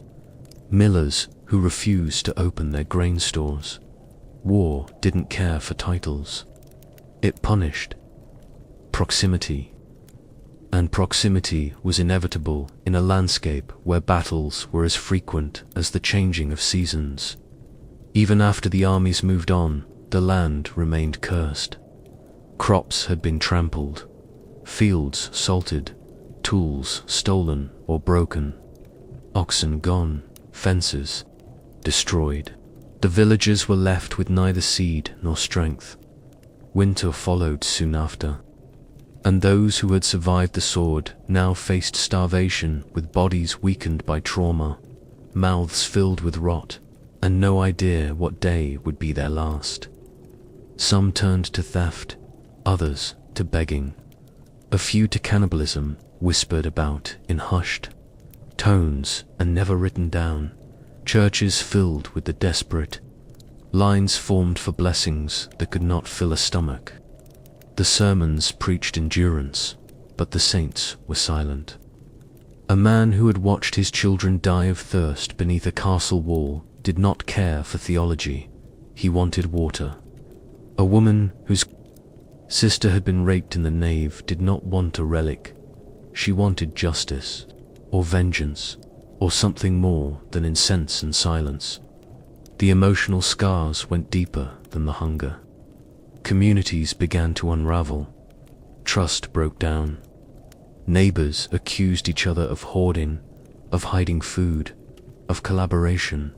Millers who refused to open their grain stores. War didn't care for titles. It punished proximity. And proximity was inevitable in a landscape where battles were as frequent as the changing of seasons. Even after the armies moved on, the land remained cursed. Crops had been trampled, fields salted, tools stolen or broken, oxen gone, fences destroyed. The villagers were left with neither seed nor strength. Winter followed soon after. And those who had survived the sword now faced starvation with bodies weakened by trauma, mouths filled with rot, and no idea what day would be their last. Some turned to theft, others to begging, a few to cannibalism, whispered about in hushed tones and never written down, churches filled with the desperate, lines formed for blessings that could not fill a stomach. The sermons preached endurance, but the saints were silent. A man who had watched his children die of thirst beneath a castle wall did not care for theology. He wanted water. A woman whose Sister had been raped in the nave did not want a relic. She wanted justice, or vengeance, or something more than incense and silence. The emotional scars went deeper than the hunger. Communities began to unravel. Trust broke down. Neighbors accused each other of hoarding, of hiding food, of collaboration.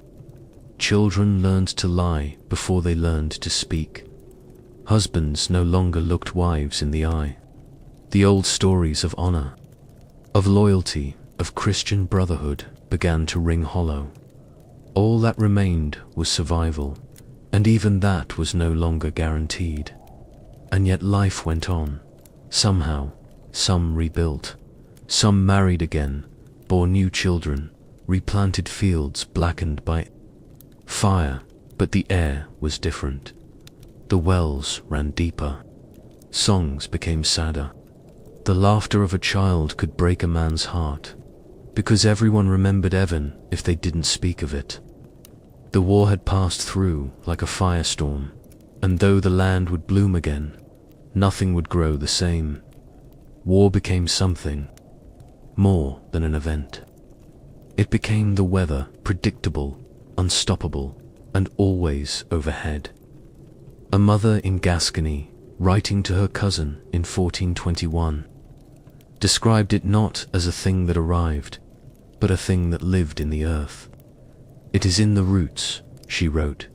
Children learned to lie before they learned to speak. Husbands no longer looked wives in the eye. The old stories of honor, of loyalty, of Christian brotherhood began to ring hollow. All that remained was survival, and even that was no longer guaranteed. And yet life went on. Somehow, some rebuilt, some married again, bore new children, replanted fields blackened by fire, but the air was different. The wells ran deeper. Songs became sadder. The laughter of a child could break a man's heart, because everyone remembered Evan if they didn't speak of it. The war had passed through like a firestorm, and though the land would bloom again, nothing would grow the same. War became something more than an event. It became the weather, predictable, unstoppable, and always overhead. A mother in Gascony, writing to her cousin in 1421, described it not as a thing that arrived, but a thing that lived in the earth. "It is in the roots," she wrote,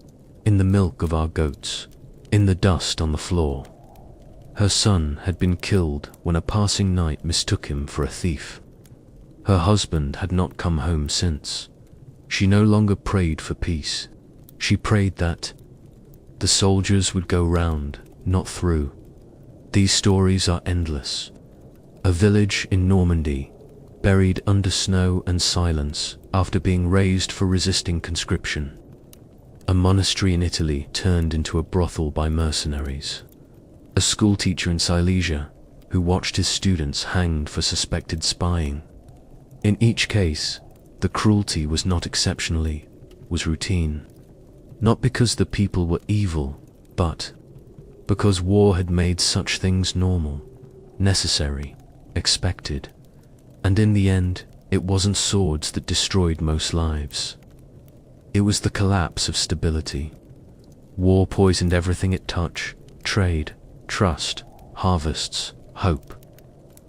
"in the milk of our goats, in the dust on the floor." Her son had been killed when a passing knight mistook him for a thief. Her husband had not come home since. She no longer prayed for peace. She prayed that the soldiers would go round, not through. These stories are endless. A village in Normandy, buried under snow and silence after being razed for resisting conscription. A monastery in Italy turned into a brothel by mercenaries. A schoolteacher in Silesia who watched his students hanged for suspected spying. In each case, the cruelty was not exceptionally, was routine. Not because the people were evil, but because war had made such things normal, necessary, expected. And in the end, it wasn't swords that destroyed most lives. It was the collapse of stability. War poisoned everything it touched: trade, trust, harvests, hope.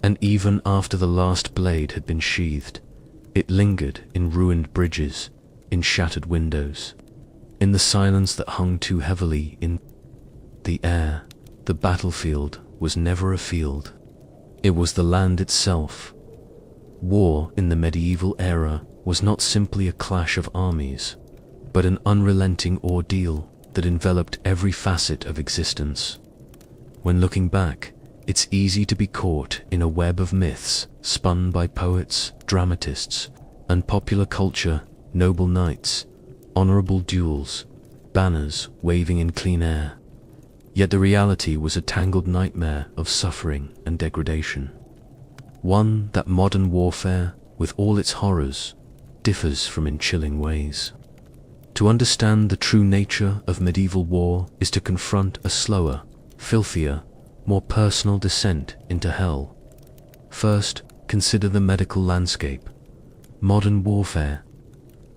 And even after the last blade had been sheathed, it lingered in ruined bridges, in shattered windows, in the silence that hung too heavily in the air. The battlefield was never a field. It was the land itself. War in the medieval era was not simply a clash of armies, but an unrelenting ordeal that enveloped every facet of existence. When looking back, it's easy to be caught in a web of myths spun by poets, dramatists, and popular culture: noble knights, honorable duels, banners waving in clean air. Yet the reality was a tangled nightmare of suffering and degradation. One that modern warfare, with all its horrors, differs from in chilling ways. To understand the true nature of medieval war is to confront a slower, filthier, more personal descent into hell. First, consider the medical landscape. Modern warfare,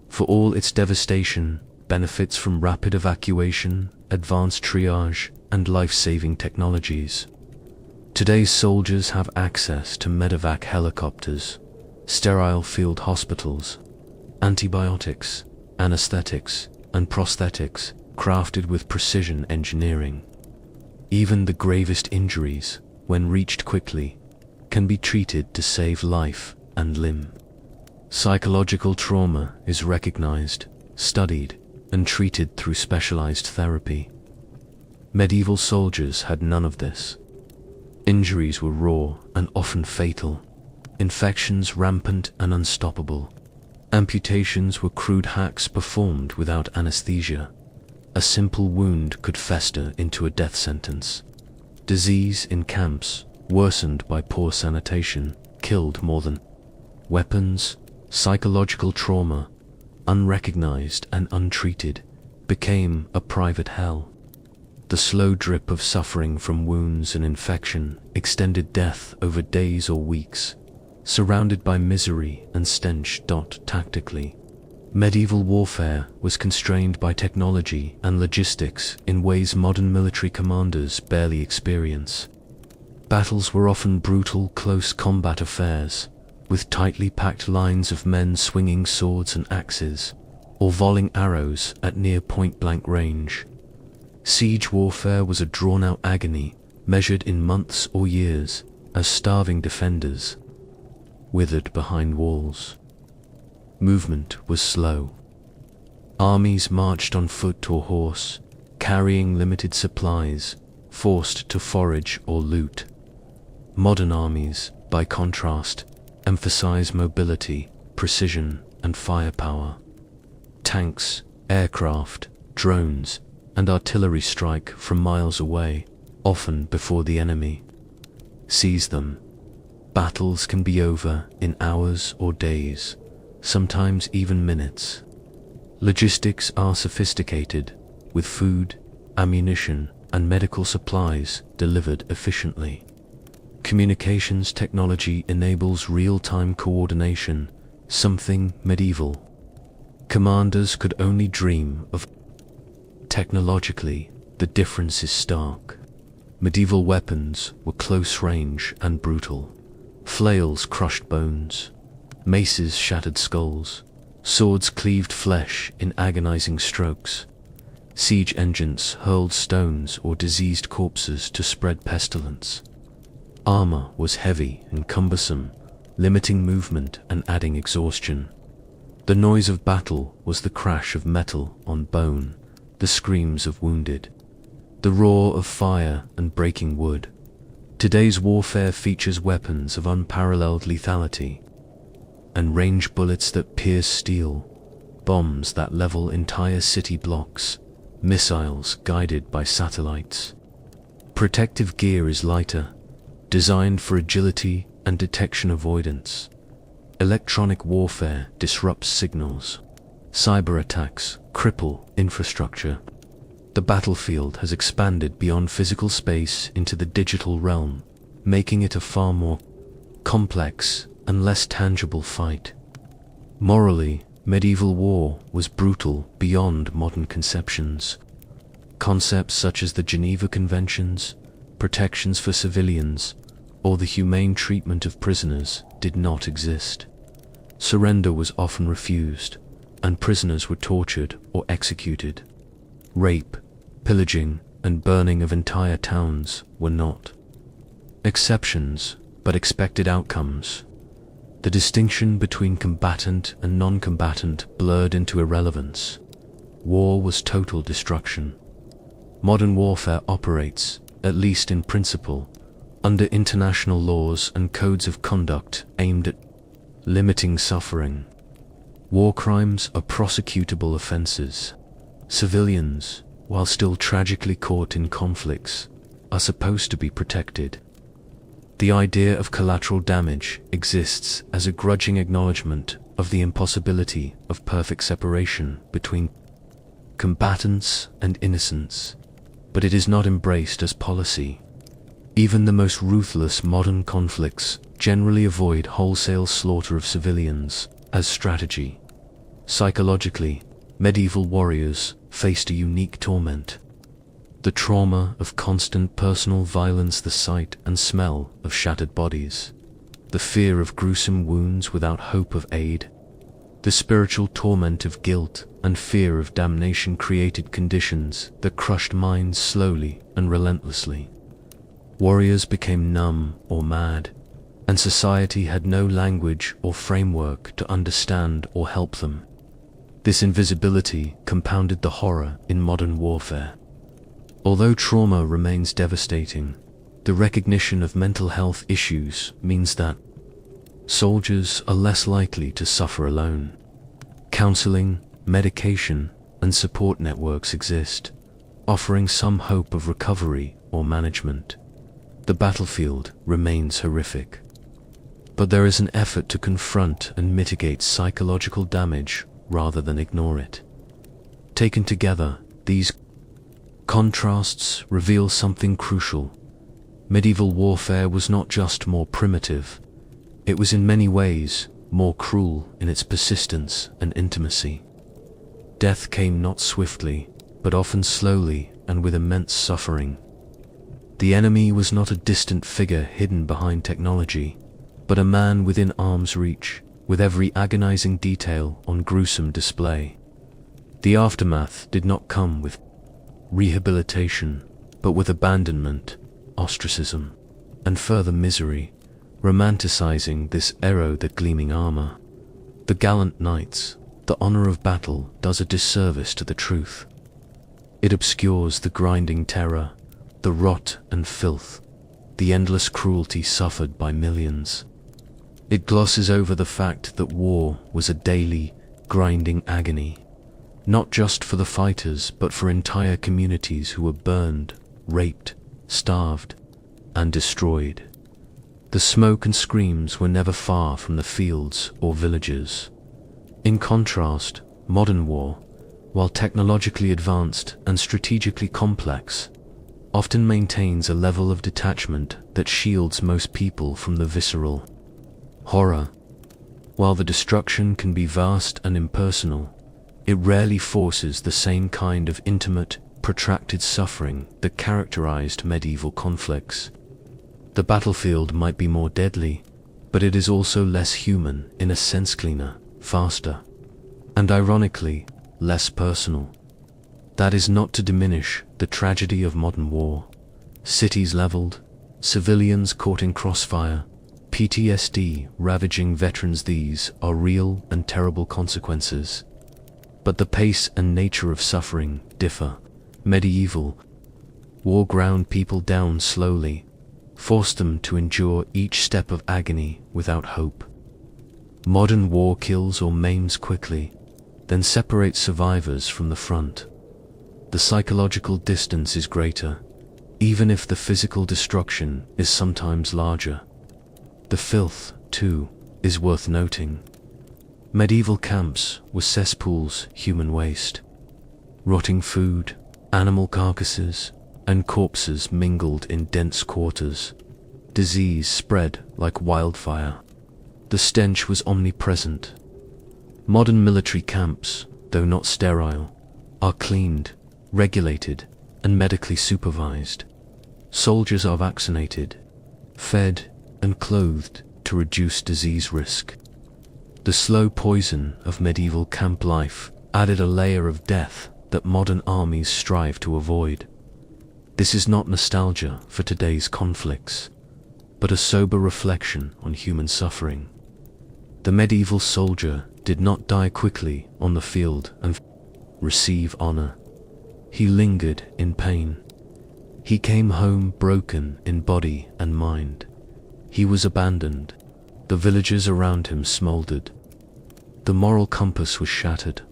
for all its devastation, benefits from rapid evacuation, advanced triage, and life-saving technologies. Today's soldiers have access to medevac helicopters, sterile field hospitals, antibiotics, anesthetics, and prosthetics crafted with precision engineering. Even the gravest injuries, when reached quickly, can be treated to save life and limb. Psychological trauma is recognized, studied, and treated through specialized therapy. Medieval soldiers had none of this. Injuries were raw and often fatal. Infections rampant and unstoppable. Amputations were crude hacks performed without anesthesia. A simple wound could fester into a death sentence. Disease in camps, worsened by poor sanitation, killed more than weapons. Psychological trauma, unrecognized and untreated, became a private hell. The The slow drip of suffering from wounds and infection extended death over days or weeks, surrounded by misery and stench. Tactically, medieval warfare was constrained by technology and logistics in ways modern military commanders barely experience. Battles were often brutal, close combat affairs, with tightly packed lines of men swinging swords and axes, or volleying arrows at near point-blank range. Siege warfare was a drawn-out agony, measured in months or years, as starving defenders withered behind walls. Movement was slow. Armies marched on foot or horse, carrying limited supplies, forced to forage or loot. Modern armies, by contrast, emphasize mobility, precision, and firepower. Tanks, aircraft, drones, and artillery strike from miles away, often before the enemy sees them. Battles can be over in hours or days, sometimes even minutes. Logistics are sophisticated, with food, ammunition, and medical supplies delivered efficiently. Communications technology enables real-time coordination, something medieval commanders could only dream of. Technologically, the difference is stark. Medieval weapons were close range and brutal. Flails crushed bones, maces shattered skulls, swords cleaved flesh in agonizing strokes. Siege engines hurled stones or diseased corpses to spread pestilence. Armor was heavy and cumbersome, limiting movement and adding exhaustion. The noise of battle was the crash of metal on bone, the screams of wounded, the roar of fire and breaking wood. Today's warfare features weapons of unparalleled lethality, and range bullets that pierce steel, bombs that level entire city blocks, missiles guided by satellites. Protective gear is lighter, designed for agility and detection avoidance. Electronic warfare disrupts signals. Cyber attacks cripple infrastructure. The battlefield has expanded beyond physical space into the digital realm, making it a far more complex and less tangible fight. Morally, medieval war was brutal beyond modern conceptions. Concepts such as the Geneva Conventions, protections for civilians, or the humane treatment of prisoners did not exist. Surrender was often refused, and prisoners were tortured or executed. Rape, pillaging, and burning of entire towns were not exceptions, but expected outcomes. The distinction between combatant and non-combatant blurred into irrelevance. War was total destruction. Modern warfare operates, at least in principle, under international laws and codes of conduct aimed at limiting suffering. War crimes are prosecutable offenses. Civilians, while still tragically caught in conflicts, are supposed to be protected. The idea of collateral damage exists as a grudging acknowledgement of the impossibility of perfect separation between combatants and innocents, but it is not embraced as policy. Even the most ruthless modern conflicts generally avoid wholesale slaughter of civilians as strategy. Psychologically, medieval warriors faced a unique torment. The trauma of constant personal violence, the sight and smell of shattered bodies, the fear of gruesome wounds without hope of aid, the spiritual torment of guilt and fear of damnation created conditions that crushed minds slowly and relentlessly. Warriors became numb or mad, and society had no language or framework to understand or help them. This invisibility compounded the horror in modern warfare. Although trauma remains devastating, the recognition of mental health issues means that soldiers are less likely to suffer alone. Counseling, medication, and support networks exist, offering some hope of recovery or management. The battlefield remains horrific, but there is an effort to confront and mitigate psychological damage rather than ignore it. Taken together, these Contrasts reveal something crucial. Medieval warfare was not just more primitive, it was in many ways more cruel in its persistence and intimacy. Death came not swiftly, but often slowly and with immense suffering. The enemy was not a distant figure hidden behind technology, but a man within arm's reach, with every agonizing detail on gruesome display. The aftermath did not come with rehabilitation, but with abandonment, ostracism, and further misery, romanticizing this era the gleaming armor. The gallant knights, the honor of battle does a disservice to the truth. It obscures the grinding terror, the rot and filth, the endless cruelty suffered by millions. It glosses over the fact that war was a daily, grinding agony, not just for the fighters but for entire communities who were burned, raped, starved, and destroyed. The smoke and screams were never far from the fields or villages. In contrast, modern war, while technologically advanced and strategically complex, often maintains a level of detachment that shields most people from the visceral horror. While the destruction can be vast and impersonal, it rarely forces the same kind of intimate, protracted suffering that characterized medieval conflicts. The battlefield might be more deadly, but it is also less human, in a sense cleaner, faster, and ironically, less personal. That is not to diminish the tragedy of modern war. Cities leveled, civilians caught in crossfire, PTSD ravaging veterans. These are real and terrible consequences. But the pace and nature of suffering differ. Medieval war ground people down slowly, forced them to endure each step of agony without hope. Modern war kills or maims quickly, then separates survivors from the front. The psychological distance is greater, even if the physical destruction is sometimes larger. The filth, too, is worth noting. Medieval camps were cesspools, human waste. Rotting food, animal carcasses, and corpses mingled in dense quarters. Disease spread like wildfire. The stench was omnipresent. Modern military camps, though not sterile, are cleaned, regulated, and medically supervised. Soldiers are vaccinated, fed, and clothed to reduce disease risk. The slow poison of medieval camp life added a layer of death that modern armies strive to avoid. This is not nostalgia for today's conflicts, but a sober reflection on human suffering. The medieval soldier did not die quickly on the field and receive honor. He lingered in pain. He came home broken in body and mind. He was abandoned. The villages around him smoldered. The moral compass was shattered.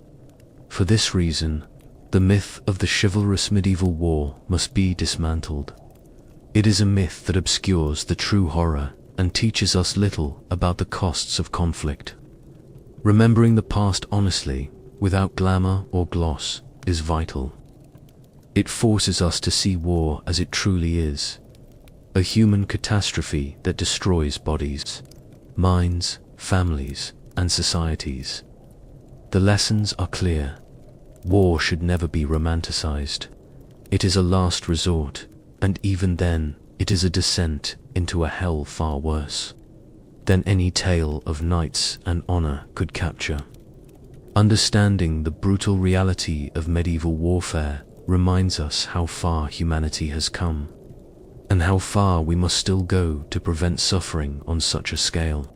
For this reason, the myth of the chivalrous medieval war must be dismantled. It is a myth that obscures the true horror and teaches us little about the costs of conflict. Remembering the past honestly, without glamour or gloss, is vital. It forces us to see war as it truly is, a human catastrophe that destroys bodies, minds, families, and societies. The lessons are clear. War should never be romanticized. It is a last resort, and even then, it is a descent into a hell far worse than any tale of knights and honor could capture. Understanding the brutal reality of medieval warfare reminds us how far humanity has come, and how far we must still go to prevent suffering on such a scale.